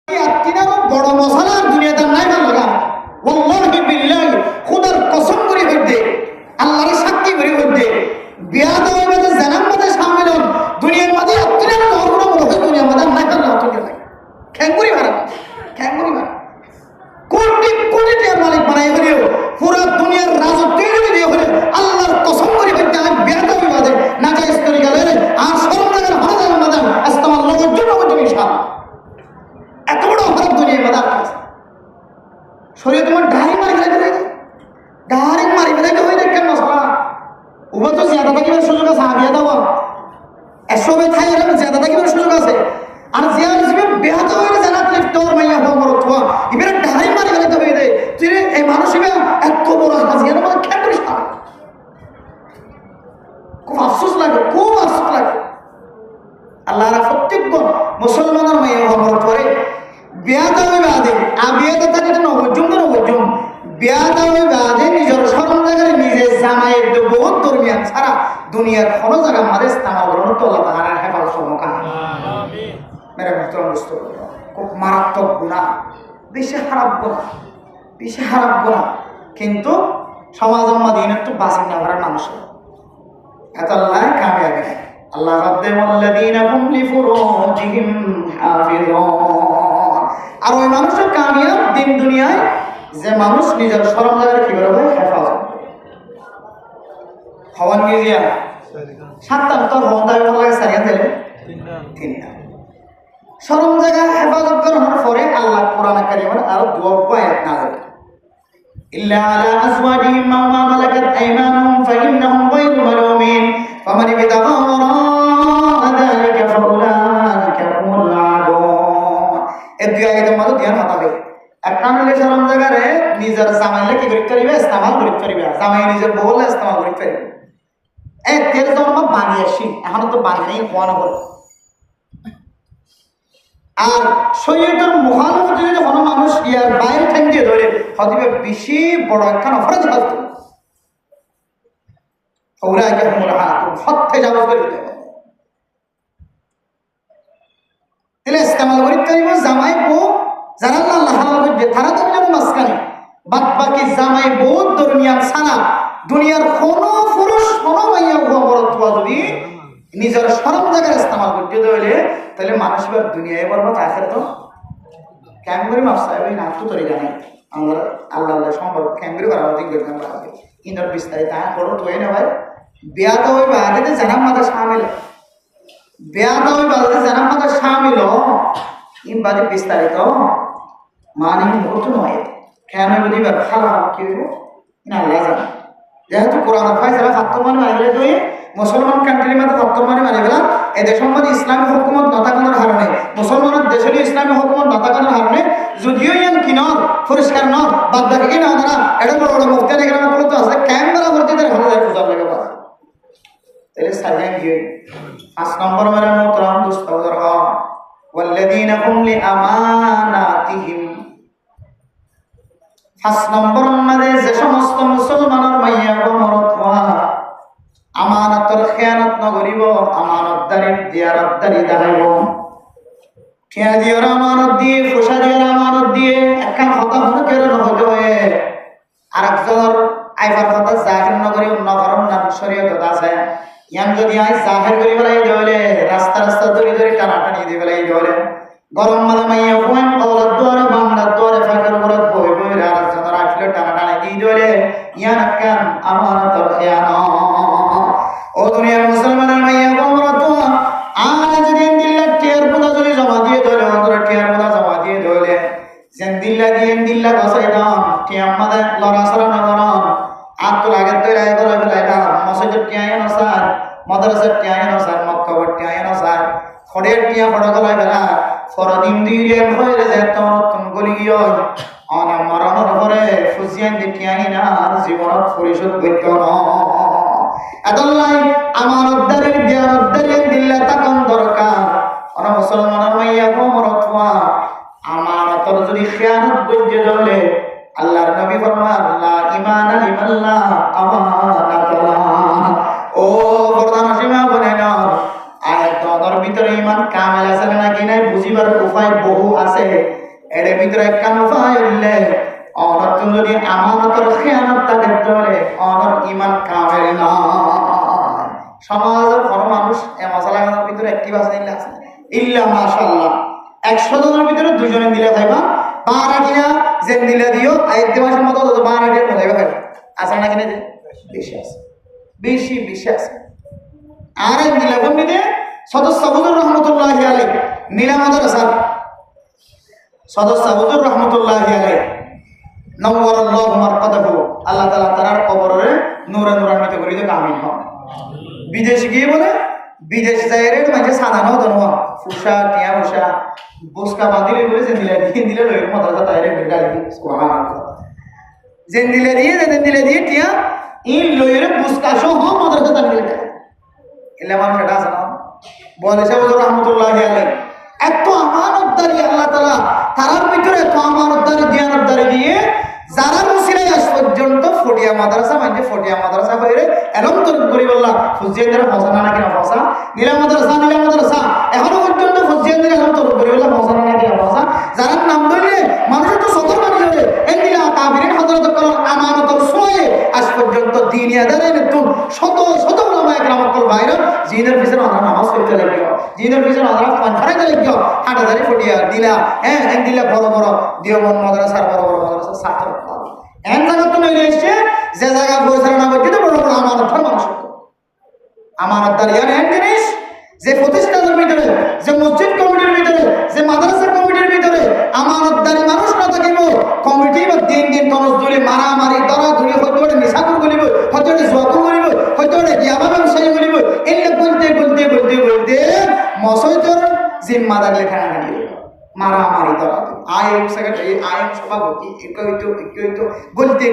তিনারও বড় মশালার দুনিয়াতে নাই ভাল লাগা ওয়াল্লাহি বিল্লাহি খুদার কসম করে হইতে আল্লাহর সাক্ষী করে হইতে বিয়াদ হইবে জানাম মধ্যে শামিল হন দুনিয়ার মধ্যে তিনারও বড় বড় হই দুনিয়ার মধ্যে নাই ভাল লাগা লাগে খেঙ্গুরি মারা কোটি কোটি টাকার মালিক বানাই হইও পুরো দুনিয়ার রাজত্ব দিয়ে হইলে আল্লাহর কসম করে হইতে আমি বিয়াদ হইবে না যায় স্তরি গেলে আর শরম লাগার হাজার মাদার ইস্তেমাল লগের জন্য হইতে ইনশাআল্লাহ এত বড় অপরাধ দুনিয়ার মধ্যে আছে শরীরে তোমার ডাইরেক্ট মারি ফেলাইতে হয়ে যায় কেন মশলা উভয় তো জ্যাদা থাকিবার সুযোগ আছে আবিয়া দাও এসবে থাই এর জ্যাদা থাকিবার সুযোগ আছে আর জিয়া হিসেবে বেহাত হয়ে জানাত লিফটর মাইয়া হো মরত হওয়া ইবের ডাইরেক্ট মারি ফেলাইতে হয়ে যায় তুই এই মানুষ হিসেবে এত বড় হাজিয়ার মধ্যে খেয়ে করিস না খুব আফসোস লাগে আল্লাহরা প্রত্যেক মুসলমানের মাইয়া হো মরত করে বিয়াদাবি বাদে আবিয়াদা থাকে তো নবজুম বিয়াদাবি বাদে নিজের শরম জায়গায় নিজে জামাইয়ের বহুত দরমিয়ান ছাড়া দুনিয়ার কোনো জায়গা আমাদের ইস্তেমাল করুন তো আল্লাহ তাআলার হেফাজত করুন আমিন মেরা মুহতারাম দোস্ত খুব মারাত্মক গুনাহ বেশি খারাপ গুনাহ কিন্তু সমাজের মধ্যে একটু বাঁচিয়ে নেওয়ার মানুষ এত আল্লাহ কামিয়াবি আল্লাহ রাব্বুল আলামিন হুম লিফুরুজিহিম হাফিজুন আর ওই মানুষের কামিয়াব দিন দুনিয়ায় যে মানুষ নিজের শরম জায়গায় কি করে হেফাজত হওয়ান গিয়া ৭৭ হন্দায় ভালো লাগে সারিয়া দিলে তিনটা শরম জায়গায় হেফাজত করার পরে আল্লাহ কোরআন কারিমের আরো দুয়া আয়াত নাযিল ইল্লা আলা আজওয়াজিহিম ওয়া মা মালাকাত আইমানুহুম ফাইন্নাহুম গায়রু মালুমিন ফামান ইবতাগা ওয়ারা'a যালিকা ফাউলাইকা হুমুল আদুন এই দুই আয়াতের মধ্যে ধ্যান হতাবে একটা হলে শরম জায়গায় নিজের জামাইলে কি করতে পারিবে ইস্তেমাল করতে পারিবে জামাই নিজের বউলে ইস্তেমাল করতে পারিবে এই তেল জন্ম বানিয়েছি এখন তো বানিয়ে হওয়া না বলে আর শরীয়তের মুখানুমতি যদি কোনো মানুষ ইয়ার বাইরে ঠেঙ্গে ধরে হয়তো বেশি বড় একখান অপরাধ করতে ওরাইকা হুমুল আদুন হত্যা যাওয়া করে দিতে তেলে ইস্তেমাল করতে পারিবে জামাই বউ যারা আল্লাহ হালাল করবে তারা তো যেন মাঝখানে বাদ বাকি জামাই বহুত দরমিয়ান ছাড়া দুনিয়ার কোনো পুরুষ কোনো মাইয়া মরত যদি নিজের শরম জায়গায় ইস্তেমাল করতে হইলে তাহলে মানুষ এবার দুনিয়ায় বরবাদ আখের তো ক্যাঙ্গুরি মাফসাই না তো তরি জানে আমরা আল্লাহ সম্পর্ক ক্যাঙ্গুরি করার দিক করতাম পারবে কিন্তু বিস্তারিত বড় তো না ভাই বিয়া তো ওই বাড়িতে জানাম মাথা সামিল ইন বাদে বিস্তারিত মানে মুহূর্ত নয় কেন বুঝিবার ভালো কি হইব না আল্লাহ জানে যেহেতু কোরআন ফাইসালা ফাত্তর মানে মানিলে তুই মুসলমান কান্ট্রির মধ্যে ফাত্তর মানে মানি গেলাম এই দেশের মধ্যে ইসলামী হুকুমত নতাকানোর হারণে মুসলমানের দেশের ইসলামী হুকুমত নতাকানোর হারণে যদিও ইয়ান কিনর পরিষ্কার নর বাদ বাকি কি না তারা এটা বড় বড় মুফতি দেখে বলো তো আছে ক্যামেরা ভর্তি তার ভালো যায় পূজা লাগে বাস তাহলে সাজান গিয়ে 5 নম্বর মেরা মোহতারাম দোস্ত والذين هم لأماناتهم 5 নম্বর মধ্যে যে সমস্ত মুসলমানের মাইয়া মরত হওয়া আমানতের খেয়ানত নগরিব আমানতদারির দিয়ারতদারি দেখাইব খেয়া দিয়ার আমানত দিয়ে ফুসা দিয়ার আমানত দিয়ে একখান কথা হনকের নহইতে হয়ে আরেকজনের আইবার কথা জাহির নগরী অন্য কারণ নাম শরীয়ত আছে ইয়ান যদি আই জাহির করি বেলাই দেওয়ালে রাস্তা ধরে টানাটানি দিয়ে বেলাই দেওয়ালে গরম মাদা মাইয়া হুয়ান কলার দোয়ারে বাংলার দোয়ারে ফাঁকের উপরে বই আরেকজনের আইফিলে টানাটানি দিয়ে দেওয়ালে ইয়ান একখান আমানতের খেয়ানত ও দুনিয়ার মুসলমানের মাইয়া গমরত আর যদি দিল্লা টিয়ার পোদা যদি জমা দিয়ে ধরে অন্তরে টিয়ার পোদা জমা দিয়ে ধরে যেন দিল্লা গসাই দাম টিয়ার মাদে লড়াছড়া না করন আর তো লাগে তো রায় করে ফেলাই না মসজিদের টিয়ায় না স্যার মাদ্রাসার টিয়ায় না স্যার মক্তবের টিয়ায় না স্যার খড়ের টিয়া ফড়া গলাই ফেলা ফরদিন দিয়ে হয়ে যায় তোমার তুমি গলি গিয়ে অনেক মরণের পরে ফুজিয়ান দিয়ে টিয়াই না জীবনত পরিশোধ করতে না আদাল্লাই আমানতদারির দিয়ানতদারির দিল্লা তাকন দরকার ওরা মুসলমানের মাইয়া মরত হওয়া আমানতর যদি খেয়ানত বুঝতে ধরলে আল্লাহর নবী ফরমান লা ঈমান লিমান লা আমানাত ও প্রধান সীমা বলে না আয়াত ভিতরে ইমান কামেল আছে নাকি নাই বুঝিবার উপায় বহু আছে। এর ভিতরে একটা উপায় হইলে অনর তুমি যদি আমানতের খেয়ানত থাকে তাহলে অনর ইমান কামেল না। সমাজের কোনো মানুষ এই মশলাগুলোর ভিতরে একটি বাস দিলে আছে ইল্লা মাশাআল্লাহ 100 জনের ভিতরে 2 জনে দিলে খাইবা, 12টিয়া যে দিলে দিও আইতে মাসের মতো 12টির মধ্যে খাইবা আছে নাকি না? বেশি আছে, বেশি আছে। আর এই নীলাবন্দিতে সদস্য হুজুর রহমতুল্লাহি আলাইহি নীলা মাদ্রাসা সদস্য হুজুর রহমতুল্লাহি আলাইহি নওয়ারাল্লাহু মারকাদাহু, আল্লাহ তাআলা তার কবরে নূরে নূরান্বিত করে দিক, আমিন। হন বিদেশে গিয়ে বলে বিদেশ যাইরে মাঝে সানানো দনওয়া ফুসা টিয়া ফুসা বুসকা বাঁধিলে বলে যে দিলে লইর মাদ্রাসা তাইরে গালি সুবহানাল্লাহ যে দিলে দিয়ে টিয়া ইন লইর বুসকা সহ মাদ্রাসা তাইরে এলে মানুষ এটা আছে না বলে সে হুজুর রহমতুল্লাহি আলাইহি এত আমানতদারি আল্লাহ তাআলা তার ভিতরে এত আমানতদারি দিয়ানতদারি দিয়ে যারা মুসিরাই আজ পর্যন্ত ফটিয়া মাদ্রাসা মানে ফটিয়া মাদ্রাসা হইরে এলম তরুণ করি বললা ফুজিয়াদের ফসানা নাকি না ফসা নীলা মাদ্রাসা এখনো পর্যন্ত ফুজিয়াদের এলম তরুণ করি বললা ফসানা নাকি না ফসা যারা নাম ধরলে মানুষের তো সতর্ক করে এই নীলা কাবিরিন হযরত করার আমানতের সময়ে আজ পর্যন্ত দিনিয়াদারে নতুন শত ওলামা একরাম কল বাইরে জিনের পিছনে আমরা নামাজ পড়তে লাগিও, জিনের পিছনে আমরা ফারাইতে লাগিও, হাটাদারি ফটিয়া দিলা এন দিলা বড় দিওবন মাদ্রাসার বড় মাদ্রাসার ছাত্র এন জায়গা তো নইলে এসছে যে জায়গা পরিচালনা করতে তো বড় আমানতদার মানুষ আমানতদার ইয়ার এন জিনিস যে প্রতিষ্ঠানের ভিতরে যে মসজিদ কমিটির ভিতরে যে মাদ্রাসা কমিটির ভিতরে আমানতদারি মানুষ না থাকিব কমিটি বা দিন তনজুলি মারামারি দরাদরি হয়তো নিশাকুর বলিব, হয়তো জুয়াকুর বলিব, হয়তো ইয়াবা ব্যবসায়ী বলিব, এগুলো বলতে মসজিদের জিম্মাদার লেখা না মারামারি দরাদরি আইএম সেক্রেটারি আইএম সভাপতি বলতে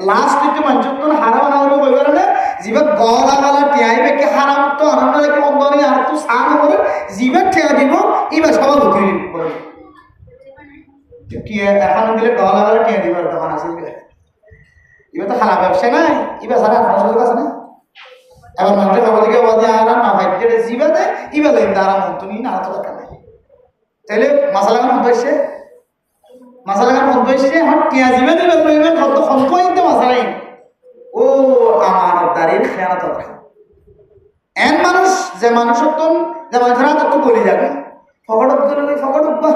লাস্ট একটু মানুষ হারাম আনার বলবে না জিবা গলা টিয়াই বেকে হারাম তো আনন্দ রেখে অঙ্গনে আর তো সান করে জিবা ঠেয়া দিব এবার সভাপতি বলে কি এখন দিলে গলা টিয়া দিবার দোকান আছে এবার তো খারাপ ব্যবসা নাই এবার সারা সুযোগ আছে না। এবার মানুষের সভাপতিকে বলতে আর না ভাই জিবা দেয় এবার তারা মন্ত্রী না তো টাকা নাই তাহলে মাসালাগান মধ্যে এসে এখন টিয়া জিবে দিবেন কত সন্তোষিত মাসালাই ও আমানতদারির খেয়ানত এন মানুষ যে মানুষত্বন যে মানুষের হাত একটু বলি যাবে ফকটক বা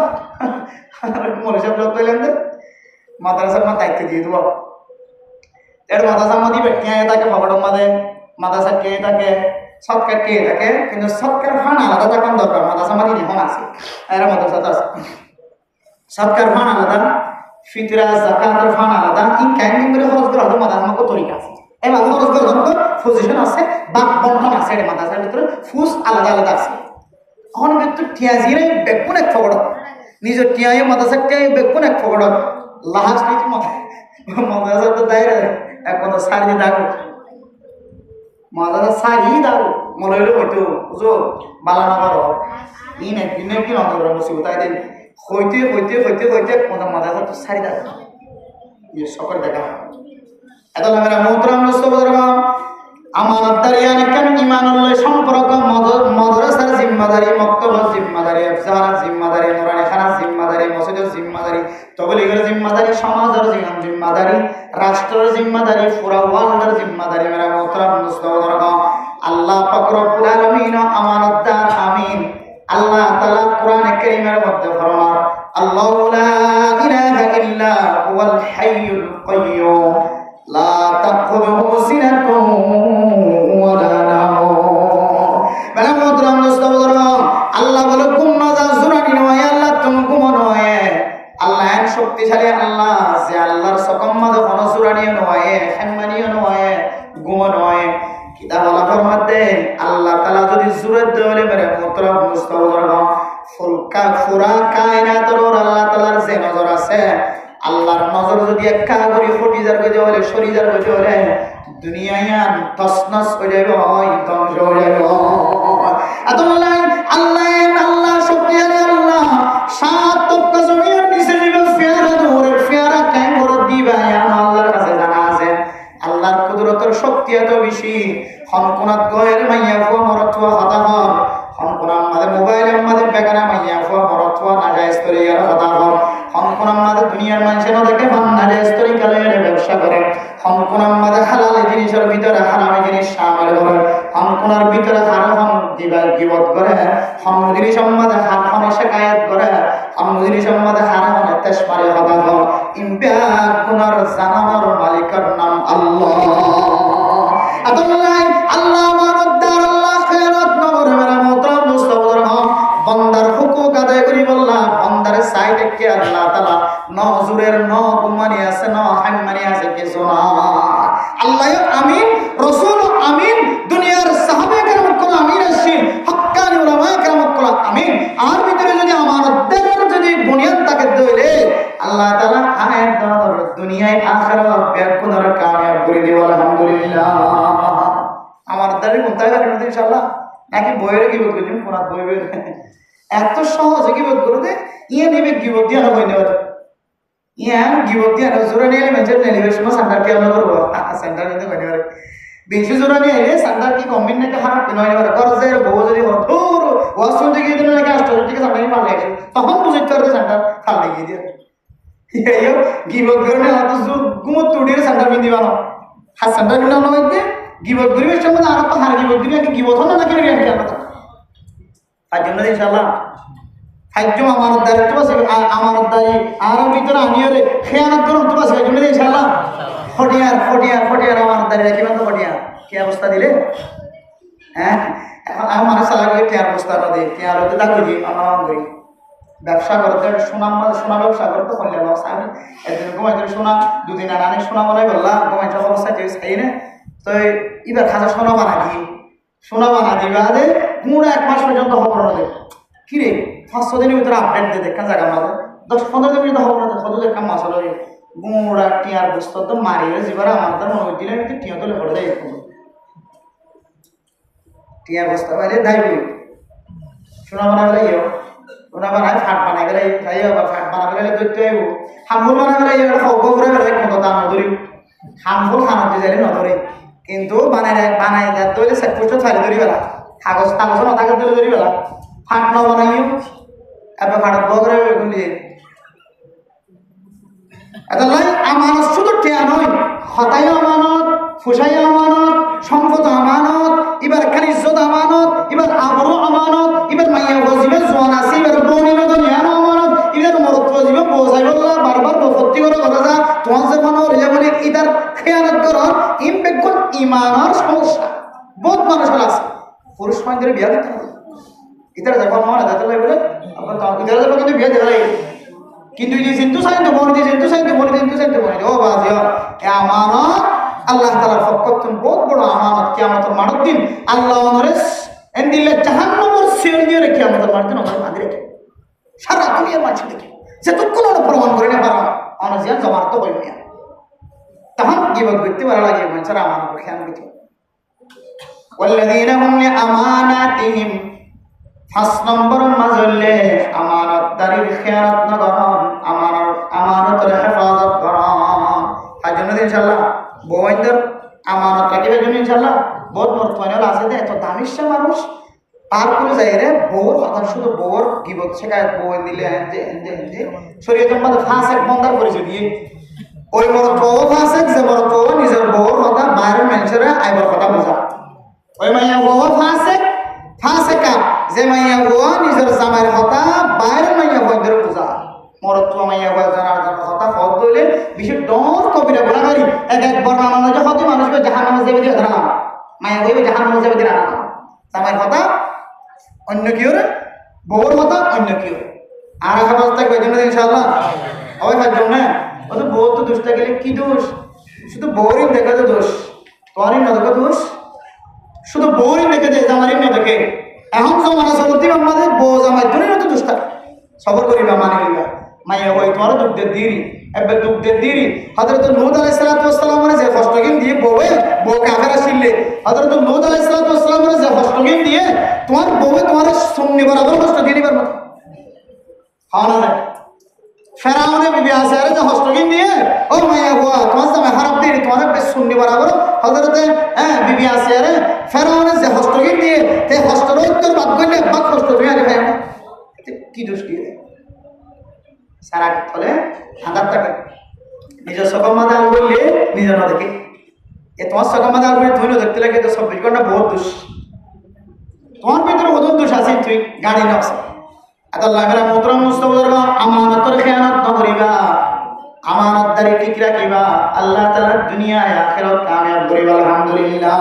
মনীষা ব্লক পেলেন যে মাদ্রাসার মা দায়িত্ব দিয়ে দেবো এর মাদ্রাসার মধ্যে টিয়া থাকে ফকটক মাদে মাদ্রাসা টিয়ে থাকে সৎকার টিয়ে থাকে কিন্তু সৎকার ফান আলাদা থাকার দরকার মাদ্রাসা মাদি এখন আছে এরা মাদ্রাসাতে আছে সৎকার ফান আলাদা ফিতরা যাকাতের ফান আলাদা ইন কাইন্ডিং করে খরচ করা হতো মাদ্রাসার মতো তরিকা আছে এই ভালো খরচ করার জন্য পজিশন আছে বাক বন্টন আছে এই মাদ্রাসার ভিতরে ফুস আলাদা আছে এখন কিন্তু টিয়া জিরে বেকুন এক ফকড় নিজের টিয়াই মাদ্রাসার টিয়াই বেকুন এক ফকড় লাহাজ নীতি মাদ্রাসা তো দায়রে এক কথা সারি দাগো মাদ্রাসা সারি দাগো মনে হইলো হয়তো বুঝো বালানা বারো ইন একদিনে কি নজর মুসিবত তাই দিন হইতে কোন মাদ্রাসা তো সারি দাগো ইয়ে সকল দেখা এত আমরা মোহতরাম মুস্তফা আমানতদারি আনেকান ঈমানুল্লাহ সম্পর্ক মাদ্রাসার জিম্মাদারি মক্তবের জিম্মাদারি আফজানের জিম্মাদারি নুরানি খানার জিম্মাদারি মসজিদের জিম্মাদারি তবলিগের জিম্মাদারি সমাজের জিম্মাদারি রাষ্ট্রের জিম্মাদারি পুরা ওয়ার্ল্ডের জিম্মাদারি মেরা মোহতরাম মুস্তফা আল্লাহ পাক রব্বুল আলামিন আমানতদার আমিন। আল্লাহ তাআলা কোরআনে কারীমের মধ্যে ফরমান আল্লাহু লা ইলাহা ইল্লা হুয়াল হাইয়ুল কাইয়্যুম লা তাখুযুহু সিনাতুন ওয়ালা নাওম। মানে মোহতরাম মুস্তফা আল্লাহ বলে ঘুম না যা জুরানি নয় আল্লাহ তুমি ঘুম নয় আল্লাহ এন শক্তিশালী আল্লাহ যে আল্লাহর সকম্মাদ কোন জুরানি নয় সম্মানী নয় ঘুম নয় কিতাব আল্লাহ ফরমাতে আল্লাহ তাআলা যদি জুরত দেওয়ালে মেরে মোহতরাম মুস্তফা ফুরা কায়নাতের আল্লাহ তাআলার যে নজর আছে আল্লাহর নজর যদি একটা করে ফটিজার করে দেওয়ালে শরীজার করে দেওয়ালে দুনিয়ায় তসনস হয়ে যাবে ধ্বংস হয়ে যাবে আল্লাহ শক্তিশালী আল্লাহ সাত তক্কা জমির নিচে দিবে ফেয়ারা দৌড়ের ফেয়ারা কেন করে দিবে আল্লাহর কাছে জানা আছে আল্লাহর কুদরতের শক্তি এত বেশি হনকুনাত গয়ের মাইয়া ফো মরত হতাহর হনকুনা কোন আমাদের দুনিয়ার মানুষের দেখে বাংলাদেশ তরিকালের ব্যবসা করে, কোন আমাদের হালাল জিনিসের ভিতরে হারামি জিনিস শামিল করে, কোনার ভিতরে হারাম গীবত করে, জিনিস আমাদের হারাম শিকায়াত করে, জিনিস আমাদের হারাম তেজপারে হদা হয়। ইমবাগ কোনার জানানোর মালিকের নাম আল্লাহ। আল্লাহ আল্লাহ মানদার আল্লাহ খেরাত নগর মেরা মোহতরম মুস্তাফার বান্দার হুকুক আদায় করি বললাম। বান্দার সাইডে কে আল্লাহ তাআলা নজুরের ন গুমানি আছে, ন হাম্মানি আছে কিছু না। আল্লাহ আমিন, রাসূল আমিন, দুনিয়ার সাহাবা কেরাম কোন আমিন আছেন, হক্কানি উলামা কেরাম কোন আমিন। আর ভিতরে যদি আমানতের যদি বুনিয়াদ থাকে দইলে আল্লাহ তাআলা আয়াত দর দুনিয়ায় আখিরাত বেকুনার কামিয়াব করে দিব আলহামদুলিল্লাহ। আমার দাঁড়ি কোনটাই রাখবেন ইনশাআল্লাহ, নাকি বইয়ের কি বলবেন কোন বই বই এত সহজে কি বল করে দে ইয়ে নেবে গিবত দিয়া হই না ইয়ান গিবত দিয়া জোরে নিলে মেজর নেবে সময় সেন্টার কে আলো করব সেন্টার নিতে কই না বেশি জোরে নিয়ে এলে সেন্টার কি কম্বিন নাকি হারাম কি নয় না করজের বউ যদি হতোর ওয়াসুন থেকে দিন নাকি আস্তে ঠিক আছে আমি পালে তখন বুঝতে পারবে সেন্টার খাল লাগিয়ে দিয়ে ইয়ে গিবত করে না তো গুমত তুড়ির সেন্টার বিন দিবানো হাত সেন্টার বিন না হইতে গিবত গরিবের সামনে আর তো হার গিবত দিলে কি গিবত না নাকি রিয়ান কি কথা তার জন্য ইনশাআল্লাহ হাজ্জম আমানত দায়িত্ব আছে, আমানত দায়ী আর ভিতরে আনিও রে খেয়ানত করুন তো আছে জন্য ইনশাআল্লাহ। ফটিয়ার ফটিয়ার ফটিয়ার আমানত দায়ী রাখিবেন তো ফটিয়ার কি অবস্থা দিলে হ্যাঁ আমার সালা গিয়ে কি অবস্থা না দেই কি আর তো দাগি দি আনাম করি ব্যবসা করতে সোনাম সোনা ব্যবসা করতে করলে লস আমি একদিন ঘুমাই ধরে সোনা দুদিন আনানে সোনা বানাই বললাম ঘুমাই তো অবস্থা যে খাই না তো এবার খাজা সোনা বানা দিবা দে পুরো 1 মাস পর্যন্ত খবর হবে কি রে 500 দিনের ভিতরে আপডেট দে দেখা জায়গা আমাদের 10-15 দিনের ভিতরে খবর হবে কত দেখা মাস হলো গুড়া টিয়ার বস্তু তো মারিয়ে জীবন আমার তো মনে দিলে আমি টিয়া তোলে পড়ে দেয় টিয়ার বস্তু বাইরে দাইবি সোনা বানা গেলে সোনা বানায় ফাট বানাই গেলে তাই আবার ফাট বানা গেলে দৈত্য আইব হামফুল বানা গেলে এবার খবর করে গেলে কত দাম ধরি হামফুল খানাতে যাইলে নধরে কিন্তু বানাই তৈলে সেটপুষ্ট ছাড়ি ধরি বেলা কাগজ না কাগজ দিলে ধরি বেলা ফাট ন বানাইও এবার ফাটাত বগরে গুলিয়ে এটা লাই আমানত শুধু টিয়া নয় হতাই আমানত ফুসাই আমানত সম্পদ আমানত এবার খালি ইজ্জত আমানত এবার আবরু আমানত এবার মাইয়া বজিবে জোয়ান আছে এবার বনিবে দুনিয়ার আমানত এবার মরত বজিবে বোঝাই বললা বারবার বফতি করে কথা যা তোমার যে মনে হয়ে যাবে ইদার খেয়ানত করন ইমপেক্ট ইমানের সমস্যা বহুত মানুষ আছে পুরুষ মানুষের বিয়া দিতে হবে ইতারা যখন মনে যেতে লাগবে ইতারা যখন কিন্তু বিয়া দেওয়া লাগে কিন্তু এই সিন্ধু সাইন্দ বনি ও বাজি আমানত আল্লাহ তাআলার পক্ষে বহুত বড় আমানত কিয়ামতের মাঠের দিন আল্লাহ ওনারে এন্দিলে জাহান্নামের সিল দিয়ে কিয়ামতের মাঠের দিন ওনারে বাঁধি রেখে সারা দুনিয়ার মানুষ দেখে যে তুকুল প্রমাণ করে না পারা অনজিয়ান জমার তো হইবে না তখন গিবত করতে ভালো লাগে মানুষের আমানত খেয়াল দিতে والذين هم لأماناتهم 5 নম্বর মাজলে আমানত দারির খেয়ানত না করন আমানতের হেফাজত করন তার জন্য ইনশাআল্লাহ বউদের আমানত রাখিবে জন্য ইনশাআল্লাহ বহুত মর্তমানের আছে যে এত দামিশা মানুষ পার করে যায় রে বউর কথা শুধু বউর গিবত শেখায় বউ দিলে যে শরীয়তের মধ্যে ফাসেক বন্দার পরিচয় দিয়ে ওই মরত বউ ফাসেক যে মরত বউ নিজের বউর কথা বাইরের মানুষের আইবার কথা বোঝা ওই মাইয়া বউ ফাসেকা যে মাইয়া বউ নিজের জামাইয়ের কথা বাইরের মাইয়া বউদের বোঝা মরত মাইয়া বউ জানার কথা ফল দইলে বিশেষ ডর কবিরা গুণাগারি একবার নামানো যে হতে মানুষকে জাহান্নামে যাবে দিয়ে ধরা মাইয়া বউ জাহান্নামে যাবে দিয়ে রাখা জামাইয়ের কথা অন্য কেউ বউর কথা অন্য কেউ আর এক অবস্থা থাকবে জন্য ইনশাআল্লাহ ওই ভাই জন্য ও তো বউ তো দুষ্টা গেলে কি দোষ শুধু বউরই দেখে তো দোষ তোমারই না দেখো দোষ শুধু বউরই দেখে যে জামাইরই না দেখে এখন জমানা চলতি আমাদের বউ জামাই দুই না তো দুষ্টা সবর করিবা মানি লিবা মাইয়া ওই তোমার দুধের দিরি এবার দুধের দিরি হযরত নূহ আলাইহিস সালাতু ওয়াস সালামের যে হস্তগিন দিয়ে বউ কাফেরা ছিললে হযরত নূহ আলাইহিস সালাতু ওয়াস সালামের যে হস্তগিন দিয়ে তোমার বউ তোমার সুন্নি বরাবর হস্ত দিয়ে নিবার মত হাওনা না ফেরাউনের বিবি আছে আরে যে হস্তগিন দিয়ে ও মাইয়া বুয়া তোমার জামাই খারাপ দিয়ে তোমার বেশ সুন্নি বরাবর হযরত বিবি আছে আরে ফেরাউনের যে হস্তগিন দিয়ে তে হস্তর উত্তর বাদ করলে বাদ হস্ত তুমি আরে ভাই কি দোষ দিয়ে সারা ফলে আঘাত থাকে নিজের সকল মাথা বললে নিজের না দেখে এ তোমার সকল মাথা বলে তুই না দেখতে লাগে তো 24 ঘন্টা বহুত দোষ তোমার ভিতরে ওজন দোষ আছে তুই গাড়ি নকশ এত লাগলা মোহতরম মুস্তাফা আমানতের খেয়ানত না করিবা আমানতদারি ঠিক রাখিবা আল্লাহ তাআলা দুনিয়ায় আখিরাত কামিয়াব করিবা আলহামদুলিল্লাহ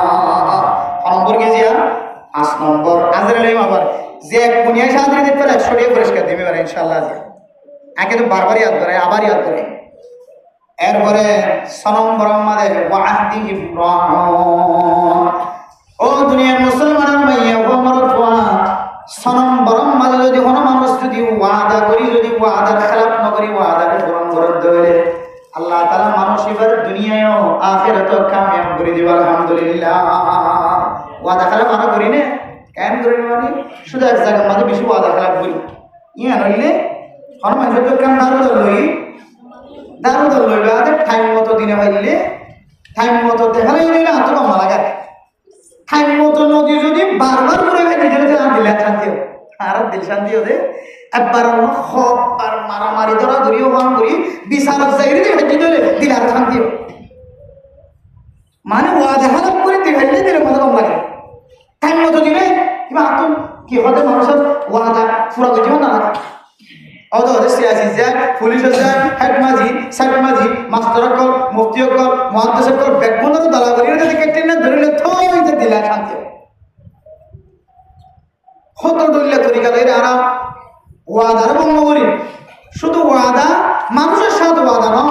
নম্বর কে জিয়া 5 নম্বর আজরাইল আবার যে এক দুনিয়া সাদরে দিতে পারে 100 টাকা পুরস্কার দিবে পারে ইনশাআল্লাহ জি আগে তো বারবার ইয়াদ করে আবার ইয়াদ করে এরপরে 6 নম্বর আমাদের ওয়াহদিহিম রাহমান ও দুনিয়ার মুসলমানের মাইয়া ও মরদওয়া 6 নম্বর আমাদের যদি কোনো মানুষ যদি ওয়াদা করি যদি ওয়াদার খেলাফ না করি ওয়াদার পূরণ করতে হলে আল্লাহ তাআলা মানুষ এবার দুনিয়ায়ও আখিরাতেও কামিয়াব করে দিবে আলহামদুলিল্লাহ ওয়াদা খেলাফ আমরা করি না কেন করি না মানে শুধু এক জায়গার মধ্যে বেশি ওয়াদা খেলাফ করি ইয়া নইলে কোনো মানুষের তো কাম দারু দল লইবে আদের টাইম মতো দিনে হইলে টাইম মতো দেখালে নিলে হাত কম লাগে টাইম মতো নদী যদি বারবার করে হয় নিজের দিলে শান্তি হবে আর দিল শান্তি হবে একবার হক আর মারামারি ধরা ধরিও হন করি বিচারক চাইলে হেঁটে দিলে দিলে আর শান্তি হবে মানে ওয়াদা হালাপ করে দিলে দিলে মতো কম লাগে টাইম মতো দিলে কিংবা হাত কি হতে মানুষের ওয়াদা পুরা করতে না লাগে অদর সিয়াসি যায় পুলিশ যায় হেড মাঝি সাইড মাঝি মাস্টার কল মুফতি কল মুহাদ্দিস কল বেগুনের দালাগরি যদি কেটে না ধরিলে থইতে দিলা শান্তি কত দলিল তরিকা লইরা আরাম ওয়াদার ভঙ্গ করি শুধু ওয়াদা মানুষের সাথে ওয়াদা না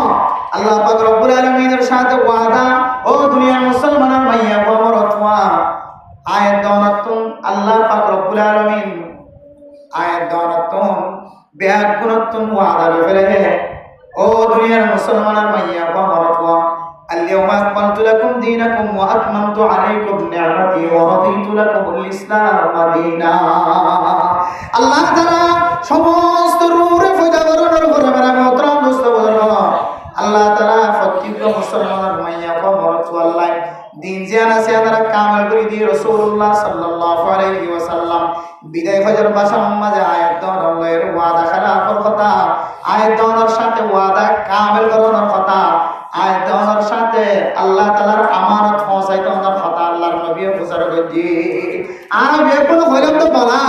আল্লাহ পাক রব্বুল আলামিনের সাথে ওয়াদা ও দুনিয়ার মুসলমানের মাইয়া বমরতওয়া আয়াত দাওনাতুন আল্লাহ পাক রব্বুল আলামিন আয়াত দাওনাতুন বেয়াগুনাতুন ওয়াদা ফেলে ও দুনিয়ার মুসলমানের মাইয়া বমরতওয়া اليوم أكملت لكم دينكم وأتممت عليكم نعمتي ورضيت لكم الإسلام دينا الله تعالى সমস্ত রূপে ফয়দা করার পরে মেরা মোহতরম দোস্ত বলল আল্লাহ তাআলা প্রত্যেক মুসলমানের মাইয়া বমরত আল্লাহ দিন জিয়ানা সে তারা কামাল করে দিয়ে রাসূলুল্লাহ সাল্লাল্লাহু আলাইহি ওয়াসাল্লাম বিদায় হজর বাসার মাঝে আয়াত দওয়ার ওয়াদা খেলাফের কথা আয়াত দওয়ার সাথে ওয়াদা কামাল করানোর কথা আয়াত দওয়ার সাথে আল্লাহ তাআলার আমানত পৌঁছাইতে ওনার কথা আল্লাহর নবী বুঝার গজি আর বেকুল হইলাম তো বলা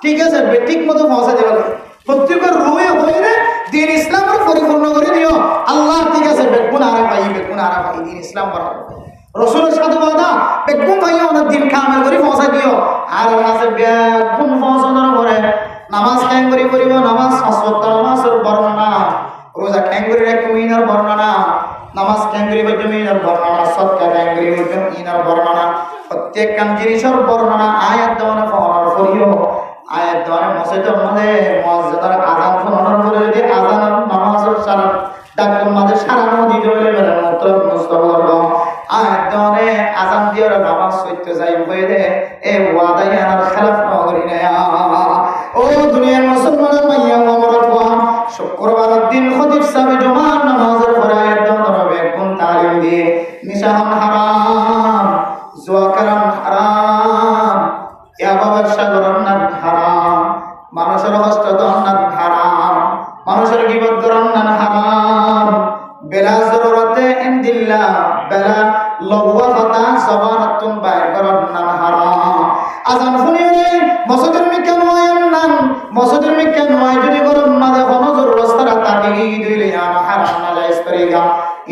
ঠিক আছে ঠিক মতো পৌঁছা দেবে প্রত্যেকের রুহে হইলে দিন ইসলামের পরিপূর্ণ করে দিও আল্লাহ ঠিক আছে বেকুন আরা পাই দিন ইসলাম বরাবর রাসূলের সাথে ওয়াদা বেকুন ভাইয়া ওনার দিন কামাল করে পৌঁছা দিও আর আছে বেকুন পৌঁছানোর পরে নামাজ কায়েম করে করিব নামাজ আসওয়াত নামাজের বর্ণনা রোজা কায়েম করে রাখবো ইনার বর্ণনা নামাজ কায়েম করে রাখবো ইনার বর্ণনা সদকা কায়েম করে রাখবো ইনার বর্ণনা প্রত্যেক কাম জিনিসের বর্ণনা আয়াত দেওয়ার পড়ার করিও আয়াত দেওয়ার মসজিদের মধ্যে মুয়াজ্জিনের আযান শোনানোর পরে যদি আযান নামাজের সারা ডাক্তার মাঝে সারা নদী ধরে বেড়ে মাত্র মুস্তাফা আয়াত দেওয়ারে আযান দিয়ে নামাজ সইতে যাই হয়ে দে এ ওয়াদা ইয়ানার খেলাফ না করি না ও দুনিয়ার মুসলমানের মাইয়া আমরাতওয়া শুক্রবারের দিন খতিব সাহেব জুমার নামাজের পরে আয়াত দেওয়ার বেগুন তালিম দিয়ে নিশান হারাম জুয়া কালাম হারাম ইয়াবা ব্যবসা করার হারাম মানুষের হস্ত দহন হারাম মানুষের গীবত করার হারাম বেলা জরুরতে ইনদিল্লাহ বেলা লঘুয়া ফাতা জবানাতুন বাইর করার হারাম আজান শুনিলে মসজিদের মিকে নয় নাম মসজিদের মিকে নয় যদি গরম মাঝে কোনো জরুরস্তারা তাকে দিলে হারাম না যায় স্তরিগা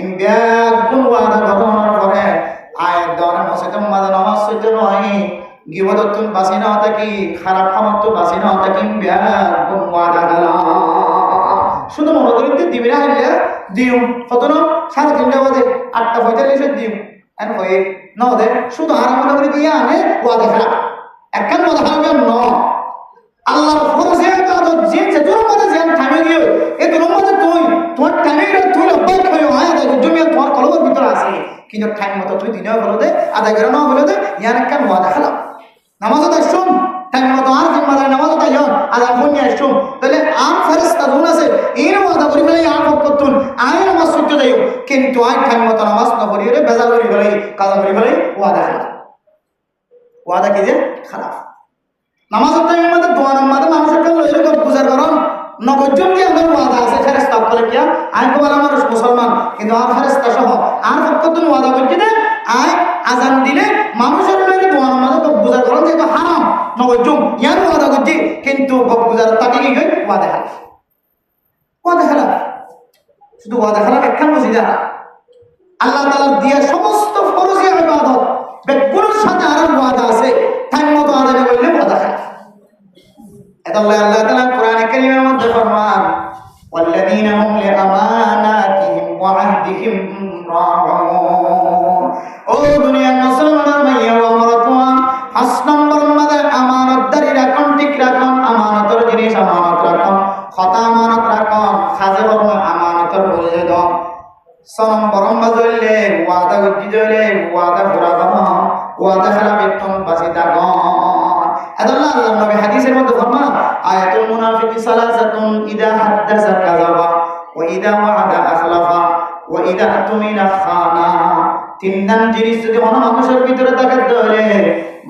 ইমবিয়াক কোন ওয়াদা করার পরে আয়াত দেওয়ার মসজিদের মাঝে নামাজ সহ্য নয় গিবততুন বাসি না হতা কি খারাপ খামাত বাসি না হতা কি কোন ওয়াদা গলা শুধু মনে করি দিবি না হইলে দিও কত না 3:30 বাজে 8:45 দিও এন হয়ে না দে শুধু আর মনে করি দিয়া আনে ওয়াদা খারাপ একখান ওয়াদা খারাপ ন আল্লাহর ফরজে ইবাদত যে তোর মধ্যে যে থামে গিয়ে এ তোর মধ্যে তোর টাইমে তুই অভ্যাস করে আয় দে জমি তোর কলবের ভিতর আছে কিন্তু টাইম মতো তুই দিনে বলে দে আধা করে না বলে দে ইয়ার একখান ওয়াদা খারাপ নামাজ তো শুন টাইম মতো আর জিম্মাদার নামাজ তো ইয়ন আধা ফোন নিয়ে শুন তাহলে আর ফেরেশতা গুণ আছে এর ওয়াদা করি ফেলে আর করতুন আয় নামাজ সহ্য যাইও কিন্তু আয় টাইম মতো নামাজ না পড়ি রে বেজাল করি ফেলে কাজা করি ফেলে ওয়াদা খারাপ ওয়াদা কি যে খারাপ নামাজের টাইমের মধ্যে দোয়ার মধ্যে মানুষের কাছে এরকম বুঝার কারণ নবজন কি আমার ওয়াদা আছে ফেরেশতা বলে কি আই তো বলা মানুষ মুসলমান কিন্তু আর ফেরেশতা সহ আর পক্ষতুন ওয়াদা করছি না আই আজান দিলে মানুষের লইলে দোয়া নামাজ বকবুজার করেন যে হারাম নবজন ইয়ার ওয়াদা করছি কিন্তু বকবুজার তাকে কি কই ওয়াদা হারাম ওয়াদা হারাম শুধু ওয়াদা হারাম একটা বুঝিদা আল্লাহ তাআলা দিয়া সমস্ত ফরজ ইবাদত বেগুনের সাথে আর ওয়াদা আছে টাইম মতো আদায় করলে ওয়াদা হারাম আল্লাহ তাআলা কোরআনে কারীমের মধ্যে ফরমান ওয়াল্লাযীনা হুম লিআমানাতিহিম ওয়া আহদিহিম রাউন ও দুনিয়ার মুসলমানের ভাইয়া ও মরতওয়া 5 নম্বর মধ্যে আমানতদারি রাখুন ঠিক রাখুন আমানতের জিনিস আমানত রাখুন কথা আমানত রাখুন খাজে হরম আমানতের পরিচয় দাও 6 নম্বর মধ্যে ওয়াদা গদি দিলে ওয়াদা পুরা করুন ওয়াদা খেলাফ একদম বাঁচি থাকুন আল্লাহ নবী হাদিসের মধ্যে ফরমান আয়াতুল মুনাফিকি সালাসাতুন ইদা হাদাসা কাযাবা ওয়া ইদা ওয়া'আদা আখলাফা ওয়া ইদা তুমিনা খানা তিনজন জিনিস যদি মানুষের ভিতরে থাকে ধরে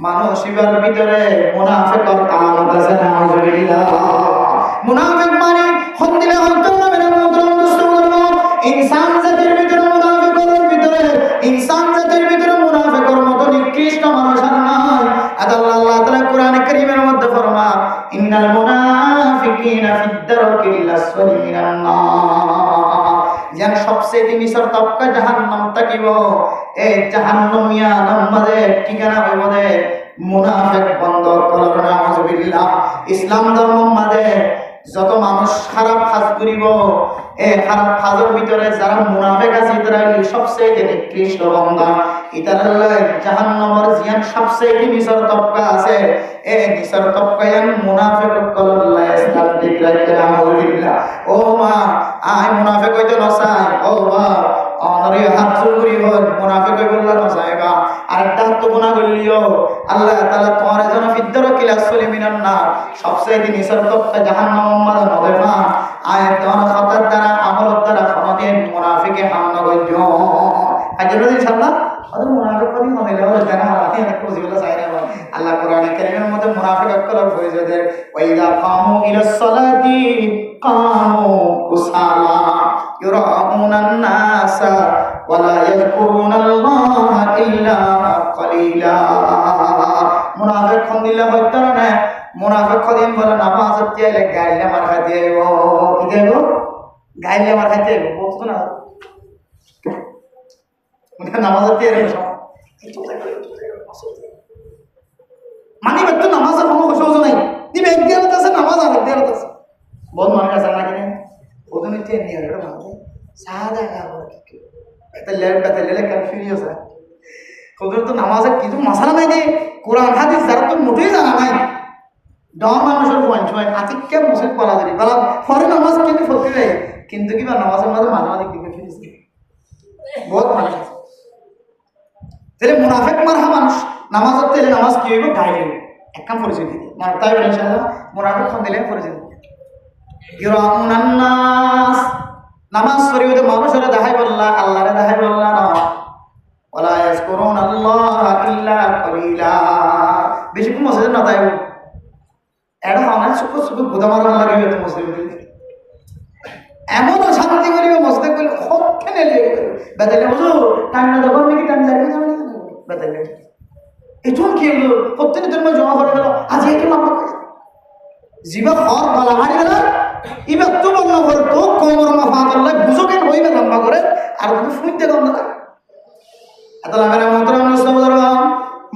মানুষের ভিতরে মুনাফিকের আলামত আছে নাউজুবিল্লাহ মুনাফিক মানে হন দিলে হয়তো না মেরা মুদ্রম দুষ্টমর্ম ইনসান জাতির ভিতরে মুনাফিকের ভিতরে ইনসান জাতির ভিতরে মুনাফিকের মতো নিকৃষ্ট মানুষ আর নাই আল্লাহ তাআলা কোরআনে কারীমের মধ্যে ফরমান ইন্নাল মুনাফিকিনা ফিদ দারকিল আসফালি মিনান নার যার সবচেয়ে নিচের তবকা জাহান্নাম থাকিব এই জাহান্নামিয়া নামে ঠিকানা হইব দে মুনাফিক বন্ধ করার নাউজুবিল্লাহ ইসলাম ধর্ম মাঝে যত মানুষ খারাপ কাজ করিব এই খারাপ কাজের ভিতরে যারা মুনাফিক আছে তারা সবচেয়ে নিকৃষ্ট বান্দা ইতারাল্লাহ জাহান্নামের জিয়ান সবচেয়ে নিচের তবকা আছে এই নিচের তবকায়ান মুনাফিক কল্লাহ ইসলাম দিকরাকে নাউজুবিল্লাহ ও মা আই মুনাফিক হইতে নসাই ও মা অনরে হাত জুড়ি হল মুনাফিক হইবল্লা নসাইবা আর একটা তো গুনাহ করলিও আল্লাহ তাআলা তোমার জন্য ফিদ্দর কিলাস মিনান নার সবচেয়ে নিচের তবকা জাহান্নামের মধ্যে নদেবা আয়াত দন খাতার দ্বারা আমলত দ্বারা কোনদিন মুনাফিকে হামনা কইতো আজকে ইনশাআল্লাহ আর মুনাফিক কদি মনে হলো জানা হাতে একটা বুঝিবলা চাই না আল্লাহ কোরআনে কারীমের মধ্যে মুনাফিক আকলার পরিচয় দেয় ওয়াইদা কামু ইলাস সালাতি কামু কুসালা ইউরাউনান নাসা ওয়ালা ইয়াযকুরুনাল্লাহা ইল্লা কালিলা মুনাফিক কোন দিলে হইতো না মুনাফিক কদিন বলে নামাজ চাইলে গাইলে মার খাইতে আইব কি দেব গাইলে মার খাইতে আইব বলতো না নামাজ মানে ব্যক্তি নামাজের কোনো সহজ নাই দিবে একদিন আছে নামাজ আর একদিন আছে বহুত মনে আছে না কিনে ওদের নিতে নিয়ে গেল ভালো সাদা কাপড় কি বেতে লেলে কনফিউজ আছে ওদের তো নামাজের কিছু মশলা নাই দে কোরআন হাদিস যারা তো মোটেই জানা নাই দম মানুষের পয়েন্ট হয় আতিককে মুসিদ বলা যায় বলা পরে নামাজ কিন্তু ফতে যায় কিন্তু কিবা নামাজের মাঝে মাঝে মাঝে দিকে ফিরেছে বহুত মানুষ আছে তাহলে মুনাফিক মারহা মানুষ নামাজের তেলে নামাজ কি হইব গাইলে এক কাম পরিচয় দিতে মানে তাই বলে ইনশাআল্লাহ মুনাফিক কোন দিলে পরিচয় দিতে ইরাউনান নাস নামাজ পড়িতে মানুষের দেখাই বললা আল্লাহরে দেখাই বললা না ওয়ালা ইয়াজকুরুনাল্লাহা ইল্লা কালিলা বেশি কোন মসজিদে না তাই এটা আমার সুখ সুখ গুদামার লাগে তো মুসলিমদের এমন শান্তি করিবে মসজিদে কইলে হচ্ছে নেলে বেদালে হুজুর টাইম না দখন নাকি টাইম যাবে না বেদালে এটুন কি হলো প্রত্যেকটা জন্য জমা করে গেল আজ এত লম্বা করে জিবা হর বালা মারি গেল ইবা তো বন্ধ করে তো কোমর মাফা করলে বুঝো কেন হইবে লম্বা করে আর তুমি শুনতে গন্ধ না এত লাগে মন্ত্রণ মুসলমান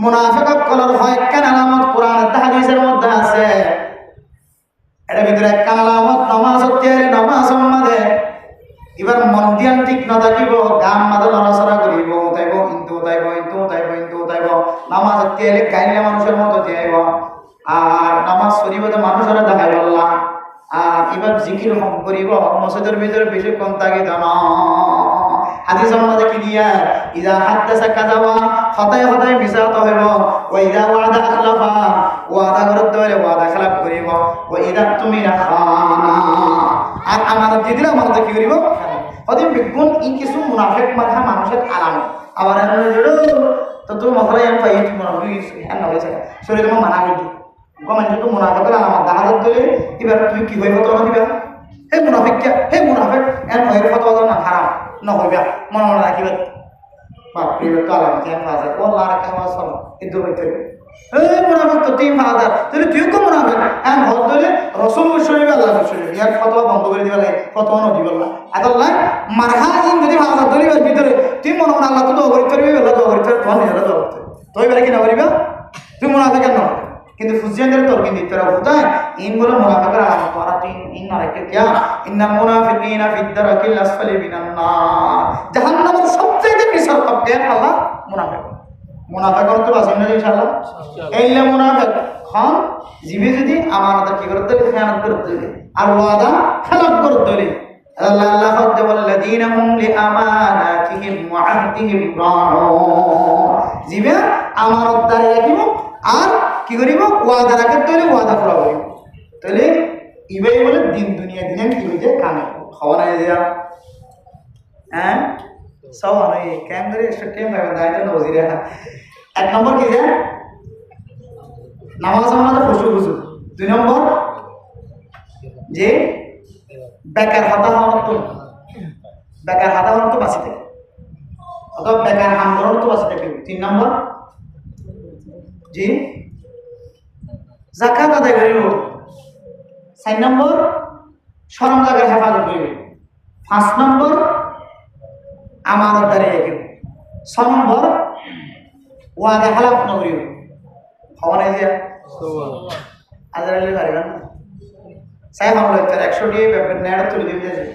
মুনাফিক কলর হয় কেন আলামত কোরআন হাদিসের মধ্যে আছে এর ভিতরে এক আলামত নামাজ হচ্ছে নামাজ সম্মাদে এবার মন ধ্যান ঠিক না থাকিব গাম মাদে লড়াচড়া করিব তাইব কিন্তু তাইব নামাজ হচ্ছে গাইলে মানুষের মতো যাইব আর নামাজ পড়িবতে মানুষেরা দেখাই বললাম আর এবার জিকির হম করিব মসজিদের ভিতরে বেশিক্ষণ থাকিত না হাদিসের মধ্যে কি দিয়া ইদা হাদাসা কাযাবা হতায় মিসাত হইব ওয়া ইদা ওয়াদা আখলাফা ওয়াদা করতে হলে ওয়াদা খেলাফ করিব ওয়া ইদা তুমিনা খানা আর আমানত দিদিরা আমানত কি করিব ওদের বিগুণ ই কিছু মুনাফিক মাথা মানুষের আলামত আবার তো তুমি মশলাই আমি পাই মুনাফিক হ্যাঁ নয় শরীর তোমার মানা করছি গমেন্ট তো মুনাফিকের আলামত দেখা দিলে এবার তুমি কি হইব তোমার দিবা হে মুনাফিক কে হে মুনাফিক এর ভয়ের ফতোয়া না হারাম না হইবা মনে মনে রাখিবেন বাপ প্রিয় তো আলামত এর ফাজার ও আল্লাহ রাখা সব কিন্তু হইতে এই মুনাফিক তো তিন ফাজার তুই কো মুনাফিক এর হদ ধরে রাসূল শরীফ আল্লাহ শরীফ এর ফতোয়া বন্ধ করে দিবা লাগে ফতোয়া ন দিবা না আদাল্লাহ মারহা দিন যদি ফাজার ধরিবার ভিতরে তুই মনে মনে আল্লাহ তো দোয়া করি করবি আল্লাহ দোয়া করি তোর নিজের দোয়া করতে তুই বেলা কি না করিবা তুই মুনাফিক কেন কিন্তু ফুজিয়ানদের তোর কিন্তু তোরা বুঝায় ইন বলে মুনাফিকের আলামত তোরা তিন ইন না রেখে কিয়া ইন্নাল মুনাফিকিনা ফিদ দারাকিল আসফালি মিনান নার জাহান্নামের সবচেয়ে নিচের তবকে আল্লাহ মুনাফিক মুনাফিক করতে বাসেন না ইনশাআল্লাহ এইলা মুনাফিক খান জিবে যদি আমানত কি করতে হবে খেয়ানত করতে হবে আর ওয়াদা খেলাফ করতে হবে আল্লাহ আল্লাহ ফাদ ওয়াল্লাযীনা হুম লিআমানাতিহিম ওয়া আহদিহিম রাউন জিবে আমানত দাঁড়িয়ে রাখিব আর কি করিব ওয়াদা রাখতে হলে ওয়াদা পুরা করিব তাহলে ইবাই বলে দিন দুনিয়া দিনে কি হইছে কামে খাওয়া নাই দিয়া হ্যাঁ সব আনে কেম করে স্টেম ভাবে দাইতে নজিরে এক নম্বর কি যে নামাজ আমাদের খুশু খুশু দুই নম্বর যে বেকার হাতা হওয়ার তো বাঁচি থাকে অথবা বেকার হাম করার তো বাঁচি থাকে তিন নম্বর জি যাকাত আদায় করিব চার নম্বর শরম জায়গার হেফাজত করিব পাঁচ নম্বর আমানত দাঁড়িয়ে রাখিব ছয় নম্বর ওয়াদা খেলাফ নকরিব হওয়া নাই যে আজার আলী পারিবেন না চাই ভালো লাগছে 100টি নেড়া তুলে দিতে যাচ্ছে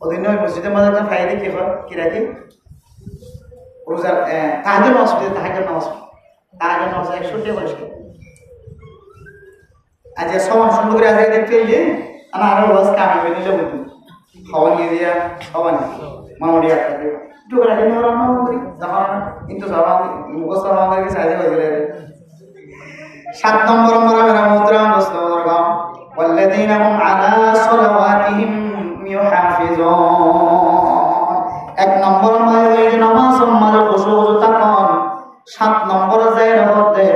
ওদিন ওই মসজিদের মাঝে একটা ফাইদে কি হয় কি রাখি রোজার তাহাজের নামাজ তাহাজের নামাজ 100টি বলেছে আজ সমান সুন্দর করে আজকে দেখতে যে আরো বাস কামে নিলে বুঝুন খাওয়া নিয়ে দিয়া খাওয়া নিয়ে মামুড়ি একটা দেব একটু করে রাখি রান্না করি যখন কিন্তু সবাই মুখস্থ আমাদেরকে সাহায্য করে 7 নম্বর আমরা মেরা মুদ্রাম দস্তরগাম والذين هم على صلواتهم يحافظون এক নম্বর মানে নামাজ আমাদের খুশু তাকন 7 নম্বর জায়গা হতে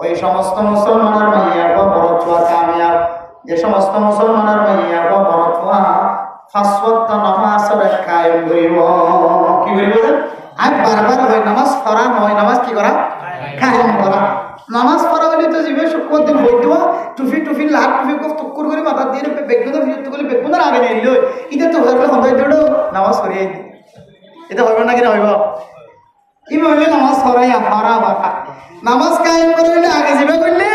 ওই সমস্ত মুসলমানের মাইয়া ও বড় কামিয়াব যে সমস্ত মুসলমানের মাইয়া ও বড় পাঁচ ওয়াক্ত নামাজ কায়েম করিব কি করিব আর বারবার ওই নামাজ পড়া নয় নামাজ কি করা কায়েম করা নামাজ পড়া হলে তো জীবে শুক্র দিন বই দেওয়া টুফি লাখ টুফি টুকুর করে মাথা দিয়ে বেগুন ফিরত করলে বেগুনের আগে নিয়ে নিল এটা তো হয়ে সন্ধ্যায় দৌড়ো নামাজ পড়িয়ে এটা হবে না কিনা হইব কি বলবে নামাজ পড়াই হারা বাবা নামাজ কায়েম করে হইলে আগে যাবে করলে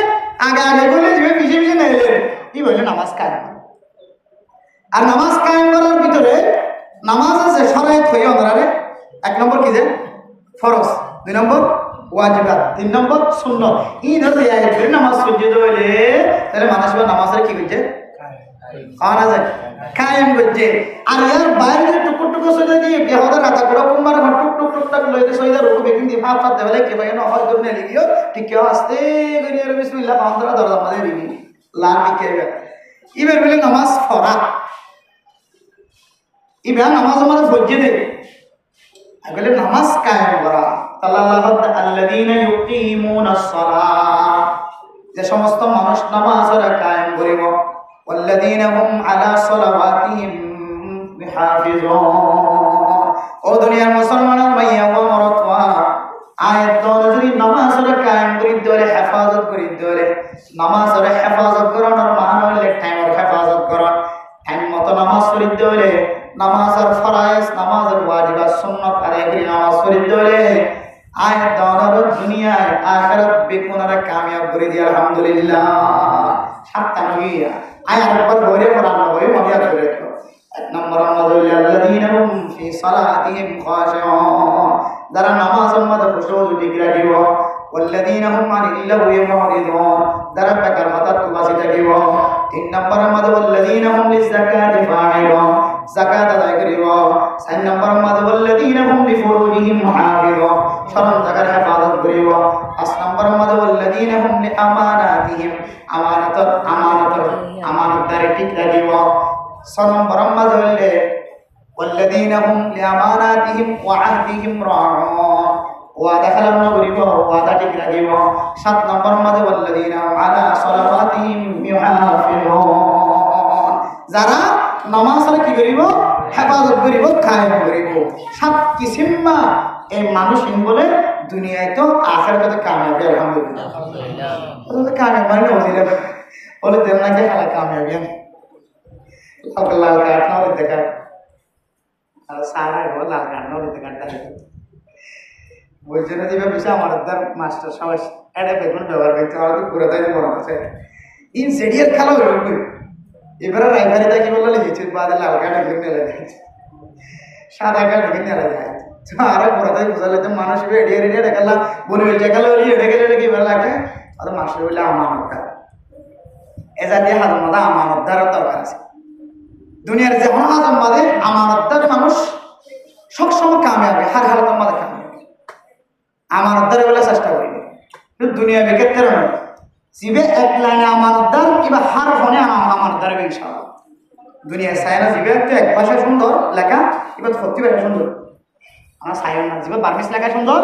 আগে করলে যাবে পিছিয়ে নাইলে কি বললে নামাজ কায়েম আর নামাজ কায়েম করার ভিতরে নামাজ আছে সরাই থই অন্ধারে 1 নম্বর কি যে ফরজ 2 নম্বর ওয়াজিবাত 3 নম্বর সুন্নাত এই ধরে আইলে নামাজ সুজ্জত হইলে তাহলে মানুষ নামাজের কি করছে খাওয়া যায় কায়েম করছে আর এর বাইরে টুকটুকু সরে দিয়ে বেহদা রাতা করে কুমার টুক লইতে সইদা রুকু বেকিং দি ফাত দেবলে কে ভাই না হয় করনে লিও ঠিক কেউ আস্তে করে আর বিসমিল্লাহ বান্দরা দরজা মাঝে দিবি লাল দিকে ইবের বলে নামাজ পড়া ইবের নামাজ আমাদের ফজ্জে দে আগলে নামাজ কায়েম করা আল্লাযীনা ইউকিমুনাস সালাহ যে সমস্ত মানুষ নামাজ কায়েম করিব والذين هم على صلواتهم يحافظون ও দুনিয়ার মুসলমানের মাইয়া ও মরতওয়া আয়াত অনুযায়ী নামাজের কায়েম করি দলে হেফাজত করি দলে নামাজের হেফাজত করানোর মানে হইলে টাইমের হেফাজত করা টাইম মতো নামাজ পড়ি দলে নামাজের ফরজ নামাজের ওয়াজিবাত সুন্নাত আদায় করি নামাজ পড়ি দলে আয়াত অনুযায়ী দুনিয়ায় আখিরাত বেগুনারে কামিয়াব করে দি আলহামদুলিল্লাহ সাতটা নবিয়া আয়াত পর ধরে কোরআন বই মনে রাখবে 1 নম্বর আল্লাযীনা হুম ফি সালাতিহিম খাশিউন যারা নামাজের মধ্যে খুশু দিকে রাখিব ওয়াল্লাযীনা হুম আনিল লাগwi মুরিদুন যারা বেকার কথা তুবাসি থাকিব 3 নম্বর ওয়াল্লাযীনা হুম লিযাকাতি ফাঈলুন যাকাত আদায় করিব 4 নম্বর ওয়াল্লাযীনা হুম লিফুরুজিহিম মুহাফিজুন শরম জায়গার হেফাজত করিব 5 নম্বর ওয়াল্লাযীনা হুম লিআমানাতিহিম আমানতদারি ঠিক রাখিব 6 নম্বর হইলে ওয়াল্লাযীনা হুম লিআমানাতিহিম ওয়া আহদিহিম রাউন ওয়াদা খেলাপ করিব ওয়াদা ঠিক রাখিব 7 নম্বর ওয়াল্লাযীনা আলা সালাওয়াতিহিম ইউহাফিজুন যারা নামাজ ছাড়া কি করিব হেফাজত করিব কায়েম করিব 7 কিসিমা এই মানুষ বলে দুনিয়ায় তো আখিরাতে তো কামিয়াবি আলহামদুলিল্লাহ তো কামিয়াব মানে নজিলে বলে দেন না কি হালা কামিয়াবি লাল কার্ড না দেখা আর সারা হলো লাল কার্ড না দেখা বলছে না যেভাবে বিষয় আমার মাস্টার সবাই এটা বেগুন ব্যবহার করতে আমার তো পুরো তাই মনে আছে ইন সেডিয়ার খেলা হইল এবারে রাইভারিটা কি বললো লিখেছে বাদে লাল কার্ড এগুলো মেলে দিয়েছে সাদা কার্ড এগুলো মেলে যায় আরো পুরো তাই বোঝালে তো মানুষ এড়িয়ে এড়িয়ে দেখালা বলি বলছে গেল এড়ে গেলে কি ভালো লাগে আর মাস্টার বললে আমানতদার এ জাতীয় হাজমাদা আমানতদারের দরকার আছে দুনিয়ার যেমন হাজমাদে আমানতদার মানুষ সবসময় কামিয়াবে হার হালতের মাঝে কামিয়াবে আমানতদার বলে চেষ্টা করিবে কিন্তু দুনিয়া বেক্ষেত্রে নয় জিবে এক লাইনে আমানতদার কিংবা হার ফোনে আমানতদার ইনশাআল্লাহ দুনিয়ায় সায়না জিবে তো এক ভাষায় সুন্দর লেখা এবার সত্যি ভাষা সুন্দর আমার সায়ন না জিবে বার্মিস লেখায় সুন্দর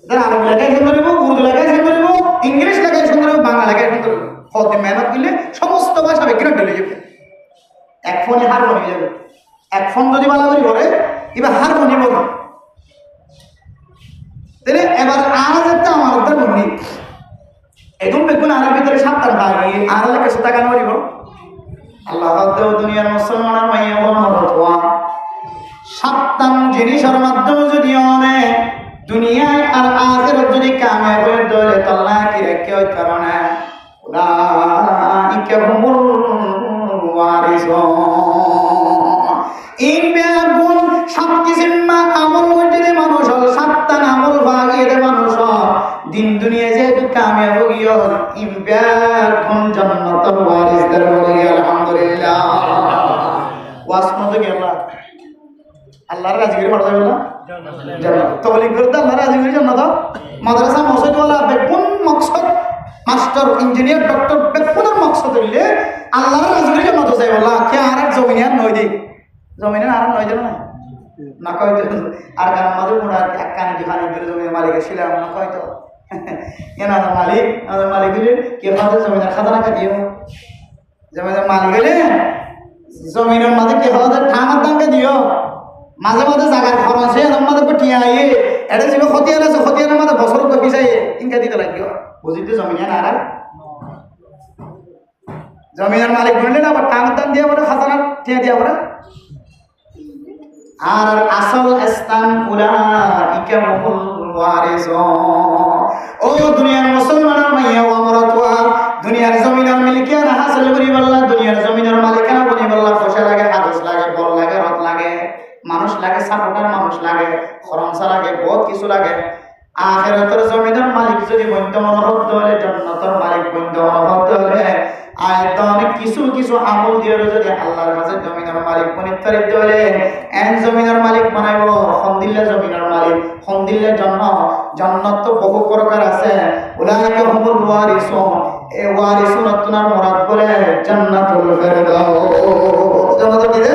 এদের আরবি লেখায় সুন্দর হইব উর্দু লেখায় সুন্দর হইব ইংলিশ লেখায় সুন্দর হইব বাংলা লেখায় সুন্দর হইব হতে মেহনত দিলে সমস্ত ভাষা বিজ্ঞান ঢেলে যাবে এক ফোনে হার ফোন হয়ে যাবে এক ফোন যদি বালাবাড়ি করে এবার হার ফোনই বলবে তাহলে এবার আজ একটা আমানতদার বন্যি এখন দেখুন আর ভিতরে 7টা ভাগ আর কাছে টাকা নড়িব আল্লাহ দুনিয়ার মুসলমানের মাইয়া বলমা 7টা জিনিসের মাধ্যমে যদি অনেক দুনিয়ায় আর আখিরাত যদি কামিয়াব হয়ে দলে আল্লাহ কি রেখে ওই কারণে উলাইকা হুমুল ওয়ারিসুন ইন বিয়াগুন 7 কিসিমা আমল হইতে মানুষ 7টা আমল ভাগিয়ে মানুষ দিন দুনিয়া যে কামিয়াব হইও ইন বিয়াগুন জান্নাতুল ওয়ারিসদের বলি আলহামদুলিল্লাহ ওয়াসমত কি আল্লাহর রাজিগিরি পড়া যাবে না জান্নাত তওলিক করতে আল্লাহর রাজিগিরি জান্নাত মাদ্রাসা মসজিদ ওয়ালা বেকুন মকসদ মাস্টার ইঞ্জিনিয়ার ডক্টর বেকুনের মকসদ হইলে আল্লাহর রাজিগিরি জান্নাত যাই বলা কে আর এক জমিনিয়ার নয় দি জমিনের আর নয় জানো না কইতো আর কারণ মাঝে মুড়া এক কানে দিখানি করে জমির মালিকের ছিলাম না কইতো কেন আমাদের মালিক দিলে কে হাতে জমিনের খাজনা কাটিও জমিনের মালিক হইলে জমিনের মাঝে কে হাতে ঠাঙার দাঙ্গে দিও মাঝে মাঝে জায়গার খরচ হয়ে আমাদের টিয়া আইয়ে এটা যে খতিয়ান আছে খতিয়ানের মাঝে বছর পিছাই ইনকা দিতে লাগিও বুঝিতে জমিনিয়া না আর জমিনের মালিক বললেন আবার টাঙার দান দিয়ে বলে খাজনা টিয়া দিয়া বলে আর আসল স্থান উলাইকা হুমুল ওয়ারিসুন ও দুনিয়ার মুসলমানের মাইয়া ও আমরাতওয়া দুনিয়ার জমিনের মিলকিয়াত হাসিল করি বল্লা দুনিয়ার জমিনের মালিকানা বনি বল্লা ফসল লাগে হাদস লাগে বল লাগে রত লাগে মানুষ লাগে সাপোর্টার মানুষ লাগে খরমসা লাগে বহুত কিছু লাগে আখিরাতের জমিনের মালিক যদি বন্ধ মনোহর হলে জান্নাতের মালিক বন্ধ মনোহর হলে আয়ত অনেক কিছু কিছু আমল দিয়ে যদি আল্লাহর কাছে জমিনের মালিক পনিতারিত হলে এন জমিনের মালিক বানাইব খন্দিল্লা জমিনের মালিক খন্দিল্লার জন্য জান্নাত তো বহু প্রকার আছে উলাইকা হুমুল ওয়ারিসুন এ ওয়ারিসুন আপনার মুরাদ বলে জান্নাতুল ফিরদাউস জান্নাত কি রে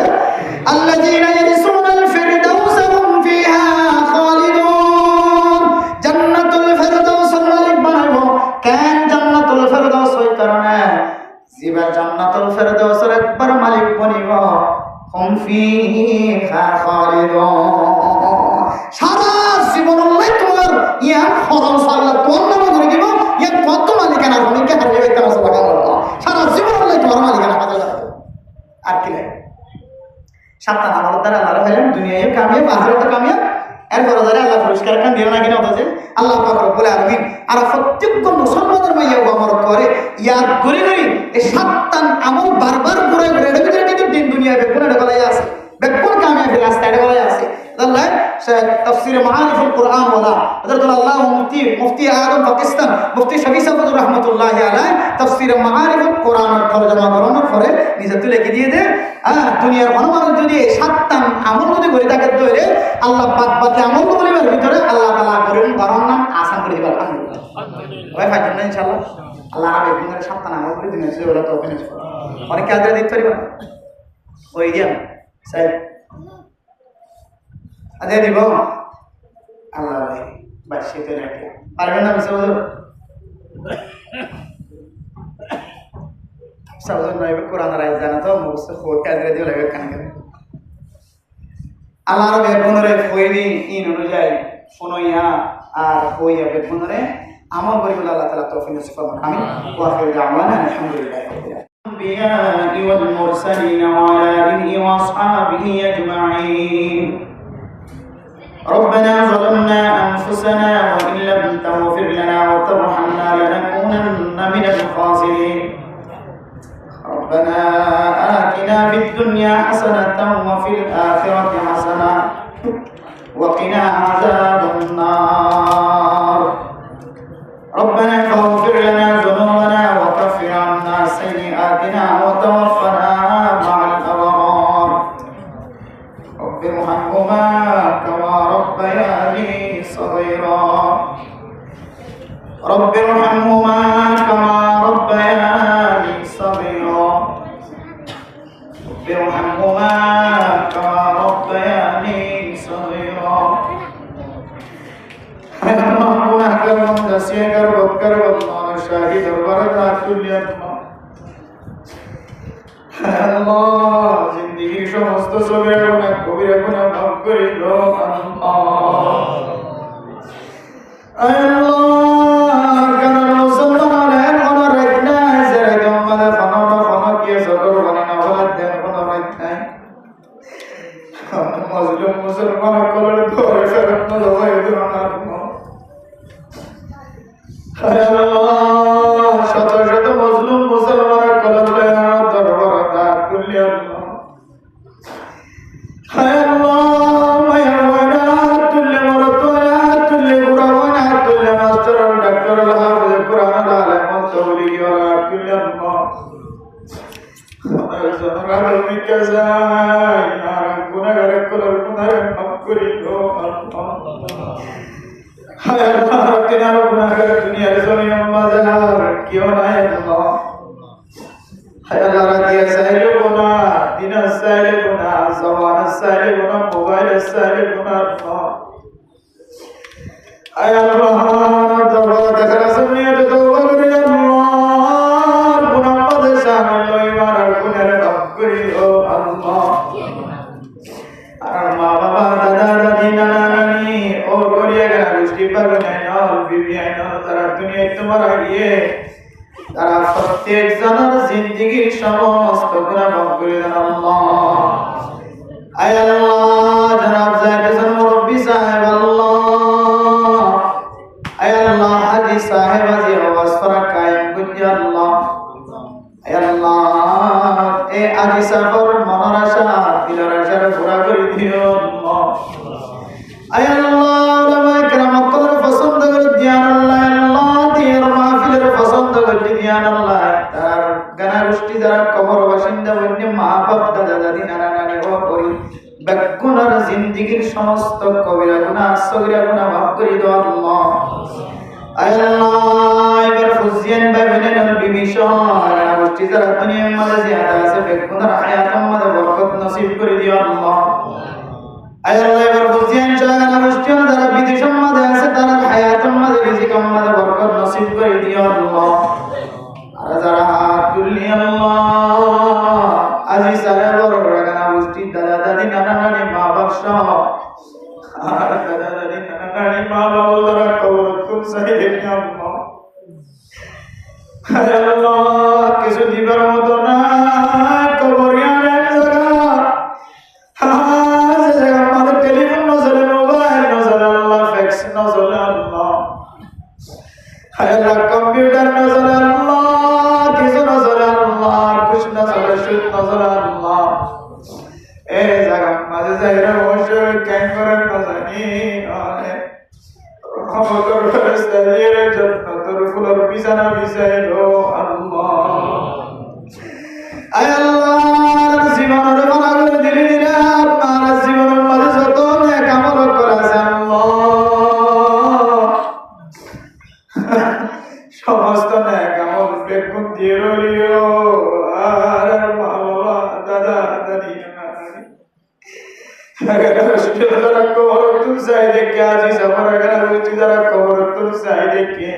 আল্লাযীনা ইয়ারিসুনাল ফিরদাউস হুম ফিহা খালিদুন জান্নাতুল ফিরদাউস মালিক বানাইব কেন জান্নাতুল ফিরদাউস ওই কারণে জিবা জান্নাতুল ফিরদাউসের একবার মালিক বনিব হুম ফিহা খালিদুন সারা জীবন আল্লাহ তোমার ইয়া খরচ আল্লাহ তোমার নামে করে দিব ইয়া কত মালিকানা ভূমিকা হারিয়ে হইতে আছে সুবহানাল্লাহ সারা জীবন আল্লাহ তোমার মালিকানা হাতে রাখবে আর কি লাগে 7টা আমল দ্বারা আল্লাহ হইলেন দুনিয়ায় কামিয়াব আখিরাতে কামিয়াব এরপর ধরে আল্লাহ পুরস্কার কান দিও না কিনা বলছে আল্লাহ পাক রব্বুল আলামিন আর প্রত্যেক মুসলমানের মাইয়া আমল করে ইয়াদ করে করে এই 7টা আমল বারবার ঘুরে ঘুরে এর ভিতরে কিন্তু দিন দুনিয়া বেগুন গলাই আছে বেগুন কামিয়াব রাস্তায় গলাই আছে আল্লাহ তাফসীর মাআরিফুল কুরআন ওয়ালা হযরত আল্লাহ মুফতি আযম পাকিস্তান মুফতি শফি সাহেব রাহমাতুল্লাহি আলাইহি তাফসীর মাআরিফুল কুরআনের তরজমা করানোর পরে নিজে তুলে কি দিয়ে দে দুনিয়ার মানুষ যদি 7টা আমল যদি করে থাকে ধরে আল্লাহ পাক বাকি আমল বলিবার ভিতরে আল্লাহ তাআলা করেন গরম নাম আসান করে দিবেন আলহামদুলিল্লাহ ওই ফাইজুন না ইনশাআল্লাহ আল্লাহ রাবে দিনের 7টা আমল করে দিবেন সে বলা তো ওখানে অনেক কাজ দিতে পারিবা ওই দিয়া স্যার আদে দিব আল্লাহ ভাই বাসি তো রাখে পারবেন না বিশ্বজ সাবজন নয় কোরআন রায় জানা তো মুখস্থ ফোর কাজরে দিয়ে লাগে কান করে আল্লাহর বেগুনরে ফইনি ইন অনুযায়ী ফোনইয়া আর হইয়া বেগুনরে আমল করি বলে আল্লাহ তাআলা তৌফিক নসিব করুন আমিন ওয়া আখিরু দাওয়ানা আলহামদুলিল্লাহি রাব্বিল আলামিন الأنبياء والمرسلين وعلى آله وأصحابه أجمعين ربنا ظلمنا أنفسنا وإن لم تغفر لنا وترحمنا لنكونن من الخاسرين ربنا آتنا في الدنيا حسنة وفي الآخرة حسنة وقنا عذاب النار ربنا فاغفر لنا ذنوبنا وكفر عنا سيئاتنا وتوفنا مع الأبرار رب ارحمهما كما ربياني صغيرا رب ارحمهما كما ربياني صغيرا رب ارحمهما كما ربياني صغيرا গুনাহ করব দাসিয়া করব করব মানুষ শাহিদ বরদাত তুলিয়াত আল্লাহ জিন্দেগির সমস্ত সগীরা গুনাহ কবিরা গুনাহ মাফ করে দাও আল্লাহ আল্লাহ কারণ মুসলমানের কোন রাত নাই যারা গম্মাদে ফানা কি সগর বানানা বলা দেন কোন রাত নাই মজলুম মুসলমান কবর করে ফেরত না হয় না শত শত মজলুম মুসলমানের কলবে দরবার দাঁড় করলি আল্লাহ হায় আল্লাহ মায়া ওয়ানা তুল্লে মরতওয়ালা তুল্লে বুড়াওয়ানা তুল্লে মাস্টার ডাক্তার হাফেজ কুরআন আলেম তৌলি ওয়ালা তুল্লে আল্লাহ জনরাল মিকাজাই আর গুনাহগার কলর গুনাহ মাফ করি গো আল্লাহ হায় আল্লাহ কিনার গুনাহগার দুনিয়ার জমিনে মাজার কিও নাই আল্লাহ হায় আল্লাহ রাতিয়া সাইলে গুনাহ দিন সাইলে গুনাহ জওয়ান সাইলে গুনাহ মোবাইল সাইলে গুনাহ আল্লাহ হায় আল্লাহ দরবার দেখার জমিনে তওবা করি আল্লাহ গুনাহ মাঝে শামিল হই মারার গুনাহের মাফ করি ও আল্লাহ আর মা বাবা দাদা দাদি নানা নানি ও গরিয়া গেলা গোষ্ঠী পাবেন বিবি আইনাল তারা দুনিয়ায় তোমার গিয়ে তারা প্রত্যেক জনের জিন্দেগির সমস্ত গুনাহ মাফ করে দেন আল্লাহ আয় আল্লাহ জনাব জায়েদ হাসান মুরব্বি সাহেব আল্লাহ আয় আল্লাহ হাজি সাহেব আজি আওয়াজ করা কায়েম করি আল্লাহ আয় আল্লাহ এ আজি সাফর মনের আশা দিলের আশা পুরা করে দিও আল্লাহ আয় আল্লাহ উলামায়ে কেরাম কবর পছন্দ করে দিয়ান আল্লাহ আল্লাহ দিয়ার মাহফিলের পছন্দ করে দিয়ান আল্লাহ তার গানা গোষ্ঠী যারা কবর বাসিন্দা বন্য মা বাপ দাদা দাদি নানা নানি ও করি বেগুনার জিন্দেগির সমস্ত কবিরা গুনাহ সগীরা গুনাহ মাফ করে দাও আল্লাহ আয় আল্লাহ এবার ফুজিয়ান ভাই বোনেরা বিবি সহ গানা গোষ্ঠী যারা দুনিয়ার মাঝে জিয়াদা আছে বেগুনার হায়াতের মাঝে বরকত নসিব করে দিও আল্লাহ আয় আল্লাহ এবার ফুজিয়ান সহ গানা গোষ্ঠী যারা বিদেশের মাঝে আছে তারা হায়াতের মাঝে রিজিকের মাঝে বরকত নসিব করে দিও আল্লাহ আর যারা তুলি আল্লাহ আজি সাহেবর গানা গোষ্ঠী দাদা দাদি নানা নানি মা বাপ সহ আর দাদা দাদি নানা নানি মা বাপ যারা কবর তুল সাহিব আল্লাহ আয় আল্লাহ কিছু দিবার মতো না কবরিয়ান এক জায়গা আমাদের টেলিফোন নজরে মোবাইল নজরে আল্লাহ ফ্যাক্স নজরে আল্লাহ আয় আল্লাহ কম্পিউটার নজরে আল্লাহ কিছু নজরে আল্লাহ কুছ নজরে সুদ নজরে আল্লাহ এ জায়গা মাঝে জায়গা বসে ক্যাং করেন না জানি আমাদের ফেরেশতা দিয়ে জান্নাতের ফুলের বিছানা বিছাইলো আল্লাহ আয় আল্লাহ জীবনের ভালো করে দিলি না আপনার জীবনের মাঝে যত নেক আমল করেছে আল্লাহ সমস্ত নেক আমল বেগুন দিয়ে রইলো আর মা বাবা দাদা দাদি अगर हॉस्पिटल जरा कवर तुम साई देख के आज ही सफर अगर हॉस्पिटल जरा कवर तुम साई देख के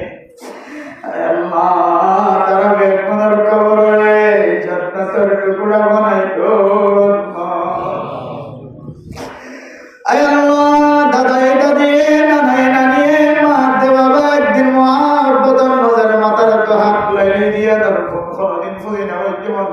अल्लाह तारा बेकमर कवर है টুকরা বানাইও আয় আল্লাহ দাদা এটা দিয়ে নানা এটা নিয়ে মা দে বাবা একদিন মহাব্বতের নজরে মাথার তো হাত তুলে দিয়ে ধর কোনদিন ফুলি না ওই কেমন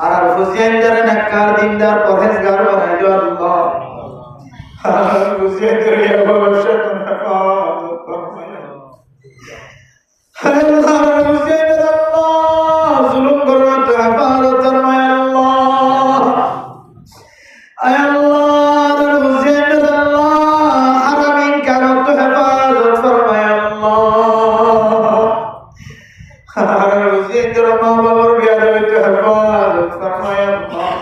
আর হুসেন যারা নেককার দিনদার পরহেজগার বানাইলো আল্লাহ হুসেন এর ভবিষ্যৎ হেফাজত ফরমাইও আল্লাহ হুসেন আল্লাহ জুলুম করবে তো হেফাজত ফরমাইও আল্লাহ আয় আল্লাহ হুসেন আল্লাহ হারামিন কারো তো হেফাজত ফরমাইও আল্লাহ হুসেন তোর মা বাবার বিয়া দেবে তো হেফাজত ফরমাইও আল্লাহ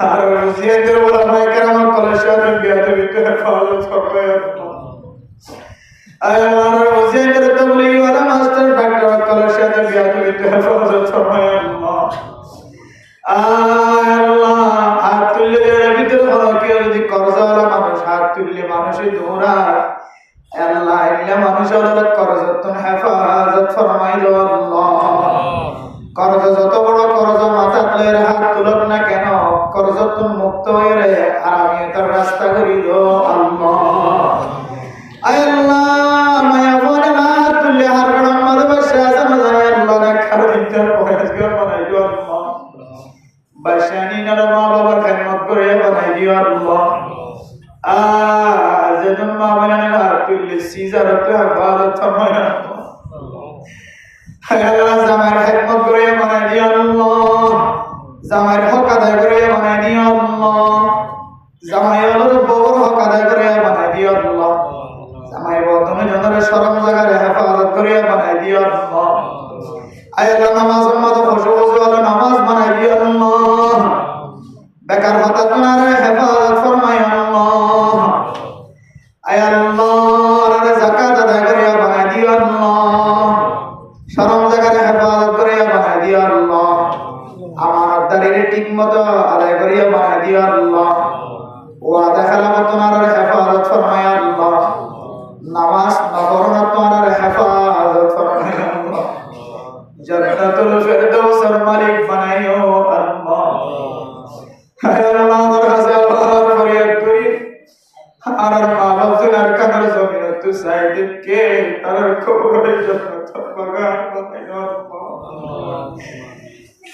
আর হুসেন তোর ওলামায়ে কেরাম কলেজের বিয়া দেবে তো হেফাজত ফরমাইও আল্লাহ আয় আল্লাহ হুসেন তোর তবলিগ ওয়ালা মাস্টার ডাক্তার কলেজের বিয়া দেবে তো হেফাজত ফরমাইও আল্লাহ আয় আল্লাহ হাত তুললে ভিতরে বড় কেউ যদি কর্জওয়ালা মানুষ হাত তুললে মানুষের দৌড়ায় আল্লাহ ইল্লা মানুষের কর্জত হেফাজত ফরমাইও আল্লাহ কর্জ যত বড় কর্জ মাথা তুলে হাত তুলক না কেন কর্জত মুক্ত হয়ে রে আরামিয়তের রাস্তা করিল আল্লাহ আয় আল্লাহ মায়া বনে হাত তুললে হার গড়ম মাঝে বসে আছে না জানি আল্লাহ না খার দিনটার পরেজগার বানাইল আল্লাহ বাসানি না মা বাবার খেদমত করে বানাই দিও আল্লাহ যেদিন মা বানানে হাত তুললে সিজারত হেফাজত ফরমাইও আল্লাহ জামার খেদমত করে বানাই দিও আল্লাহ জামার হক আদায় করে বানাই দিও আল্লাহ জামাইয়ের বউর হক আদায় করে বানাই দিও আল্লাহ জামাই বদনে জনের শরম জায়গায় হেফাজত করে বানাই দিও আল্লাহ আয় আল্লাহ নামাজ মত খুশু ওয়ালা নামাজ বানাই দিও আল্লাহ বেকার হঠাৎ না হেফাজত ফরমাইও আল্লাহ আয় আল্লাহ যাকাত আদায় করে বানাই দিও আল্লাহ শরম জায়গায় হেফাজত করে বানাই দিও আল্লাহ আমানতদারির ঠিকমতো আদায় করে বানাই দিও আল্লাহ ওয়াদা খেলামত নার হেফাজত ফরমাইও আল্লাহ নামাজ নকরনা তোমার হেফাজত ফরমাইও আল্লাহ জান্নাতুল ফিরদাউসের মালিক বানাইও আল্লাহ হায় আল্লাহ আমার কাছে আল্লাহর ফরিয়াদ করি আর মা বাবার কানের জমিন তো সাইদকে তার কবরের জন্য বাগান বানাইও আল্লাহ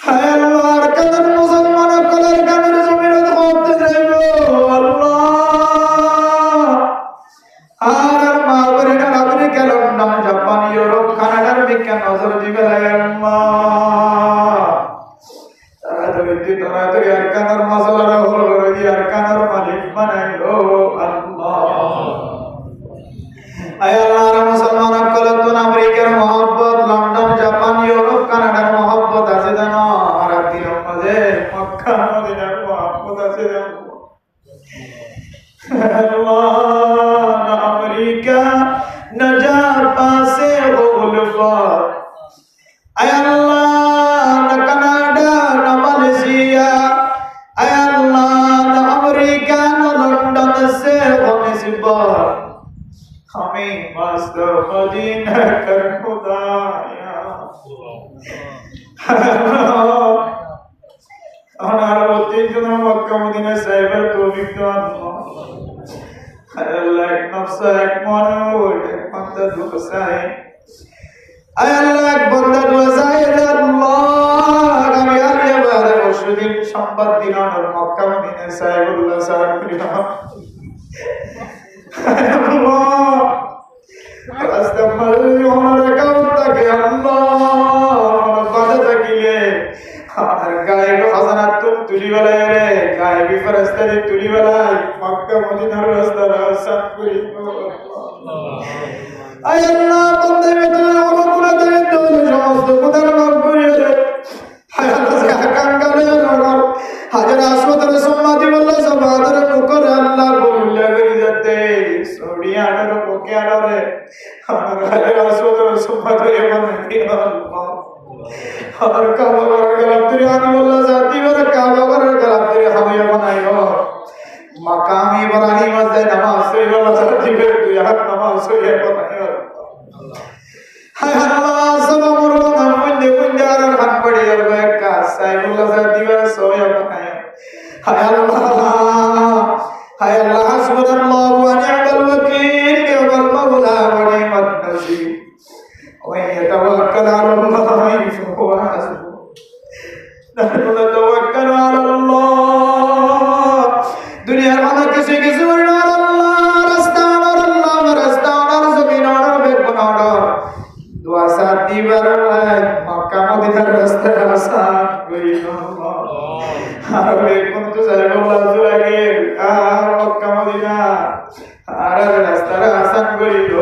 হায় আল্লাহর কানের মুসলমান কলের কানের জমিন করতে যাইবো আল্লাহ আর মা বাবার আমেরিকা লন্ডন জাপান ইউরোপ কানাডার বিজ্ঞান নজর দিবে আল্লাহ তাড়াতাড়ি আর কানার মশলারা হল করে আর কানার মালিক বানাইও আল্লাহ আয় আল্লাহ মুসলমান কলতুন আমেরিকার মহব্বত লন্ডন জাপান ইউরোপ কানাডার মহব্বত আছে জানো আর দিনের মাঝে মক্কা মদিনার মহব্বত আছে জানো আল্লাহ না আমেরিকা না জাপান সে গুলফার আয় আল্লাহ না কানাডা না মালয়েশিয়া আয় আল্লাহ না আমেরিকা না লন্ডন সে গনিসবার हमें मस्त मदीना कर खुदाया हमारा होते जो मक्का मदीना साहिब तौफीक दो अल्लाह एक नफ्स एक मानो एक बंदा दुआ है अल्लाह एक बंदा दुआ है अल्लाह कभी आगे बारे वशुदिन संपत दिनान और मक्का मदीना साहिब अल्लाह साहिब प्रिया अल्लाह রাস্তা মাঝে ওনার কাউন্টাকে আল্লাহ বাধা থাকিলে আর গায়েব হাসানাত তুলি বেলায় রে গায়েবী ফেরেশতা দিয়ে তুলি বেলায় মক্কা মদিনার রাস্তা রাসাত করি আয় আল্লাহ বন্দে বেতনের অনুকূলে থেকে তোর সমস্ত কোথার মাফ করিয়ে দে হায় আল্লাহ যে আকাঙ্ক্ষা নগর হাজার আসওয়াতের সম্মাদি বলল সবাদের মুখরে আল্লাহ বললে করি যেতে সড়িয়ানোর মুখে আনরে হাজার আসওয়াতের সম্মাদি বলল আর কাবা ঘরের গলাপতরি আমি বলল জাতি বলে কাবা ঘরের গলাপতরি হামিয়া বানাইও মাকাম ইব্রাহিম আজে নামাজ পড়ি বলল জাতি বলে দুই হাত নামাজ পড়ি বানাইও হায় আল্লাহ সব মুরবানা মুন্ডে মুন্ডে আর হাত পড়ি আর এক কাজ সাই বলল জাতি বলে সোয়া বানাইও হায় আল্লাহ হাসবুনাল্লাহু ওয়া নি'মাল ওয়াকিল নি'মাল মাওলা ওয়া নি'মান নাসীর ومن يتوكل على الله فهو حسبه نحن نتوكل على الله دنيا رحمة كسي كسور على الله رستان على الله رستان على زمين على بيكون على دعا ساتي برلاي مكة مدينة رستان رستان قريب الله আর বেকুন তো সাহেব আল্লাহ জুলাগে আর মক্কা মদিনা আর রাস্তার আসান করিল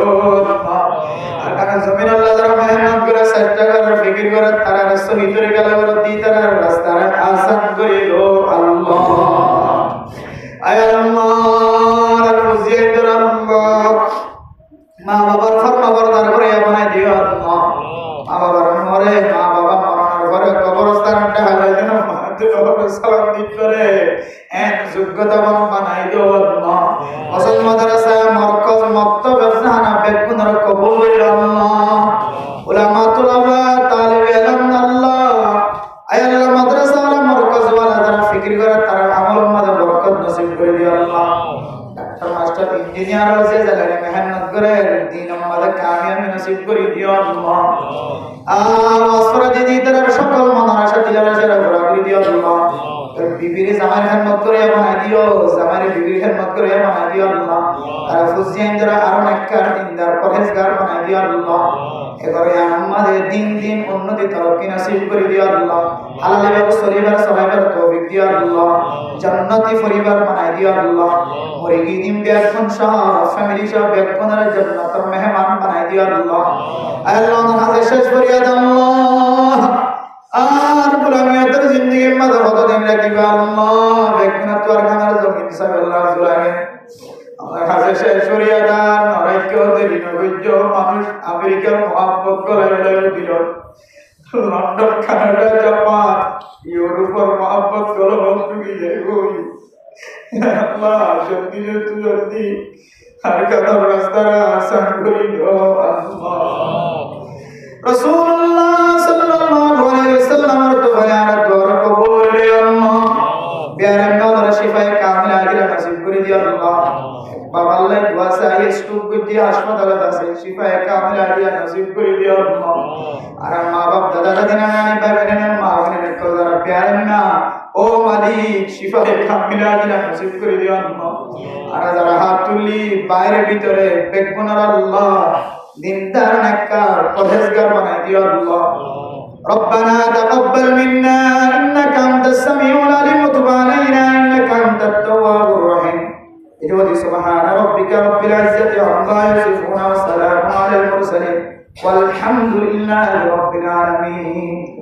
আর জমিন আল্লাহ যারা মেহনত করে চেষ্টা করে ফিকির করে তারা রাস্তা ভিতরে গেল করে দি তারা রাস্তার আসান করিল আল্লাহ আয় আল্লাহ আর মুজিদের আল্লাহ মা বাবার ফরমাবরদার করে বানাই দিও আল্লাহ মা বাবার মরে মা বাবা মরণের পরে কবরস্থানটা হারাই যেন সালাম দিক করে এন যোগ্যতাবান বানাই দিও আল্লাহ মুসলমান মাদ্রাসা মারকাজ মাকতাব জাহানা বেগুনার কবুল করিল আল্লাহ উলামা তুলাবা তালিবে ইলম আল্লাহ আয় আল্লাহ মাদ্রাসা ওয়ালা মারকাজ ওয়ালা যারা ফিকির করে তারা আমলের মধ্যে বরকত নসিব করে দিও আল্লাহ ডাক্তার মাস্টার ইঞ্জিনিয়ার আছে যারা মেহনত করে দিন আমাদের কামিয়াবি নসিব করে দিও আল্লাহ আর আসরা দিদি তারা সকল মনের আশা দিলার আশা পুরা করে দিও আল্লাহ বিবির জামার খেদমত করে বানাই দিও জামার বিবির খেদমত করে বানাই দিও আল্লাহ আর ফুজিয়ান যারা আরো নেককার দিনদার পরহেজগার বানাই দিও আল্লাহ এবারে আমাদের দিন দিন উন্নতি তরক্কি নসিব করে দিও আল্লাহ হালাল ভাবে চলিবার সবাইবার তৌফিক দিও আল্লাহ জান্নাতি পরিবার বানাই দিও আল্লাহ মরিগি দিন বেগুন সহ ফ্যামিলি সহ বেগুনের জান্নাতের মেহমান বানাই দিও আল্লাহ আল্লাহ নামাজে শেষ করিয়া দাও আল্লাহ আর গোলামিয়াতের জিন্দেগির মাঝে কতদিন রাখিবা আল্লাহ বেগুনের তোর খানার জমিন সব আল্লাহ জুলাগে আমার কাছে শেষ করিয়া দান নরাইক্য দেরি নৈর্য মানুষ আমেরিকার মহাব্বত গলায় দিল লন্ডন কানাডা জাপান ইউরোপের মহাব্বত গলা তুমি আল্লাহ জলদি জলদি আর কাদার রাস্তারা আসান করিল আল্লাহ রাসূলুল্লাহ সাল্লাল্লাহু আলাইহি ওয়াসাল্লামের তো বয়ানের দোয়া কবুল করে আল্লাহ প্যারে নওয়াজ শিফায়ে কামিলা আদিলা নসিব করে দিও আল্লাহ বাবা আল্লাহ দোয়া চাই স্টুক বুদ্ধি হাসপাতালে আছে শিফায়ে কামিলা আদিলা নসিব করে দিও আল্লাহ আর মা বাপ দাদা দাদি নানি ভাই বোন মা বোনের কলরা প্যারে না ও মালিক শিফায়ে কামিলা আদিলা নসিব করে দিও আল্লাহ আর যারা হাত তুলি বাইরে ভিতরে বেগুনার আল্লাহ দিনদার নেককার পরহেজগার বানাই দিও আল্লাহ ربنا تقبل منا انك انت السميع العليم وتب علينا انك انت التواب الرحيم سبحان ربك رب العزة عما يصفون وسلام على المرسلين والحمد لله رب العالمين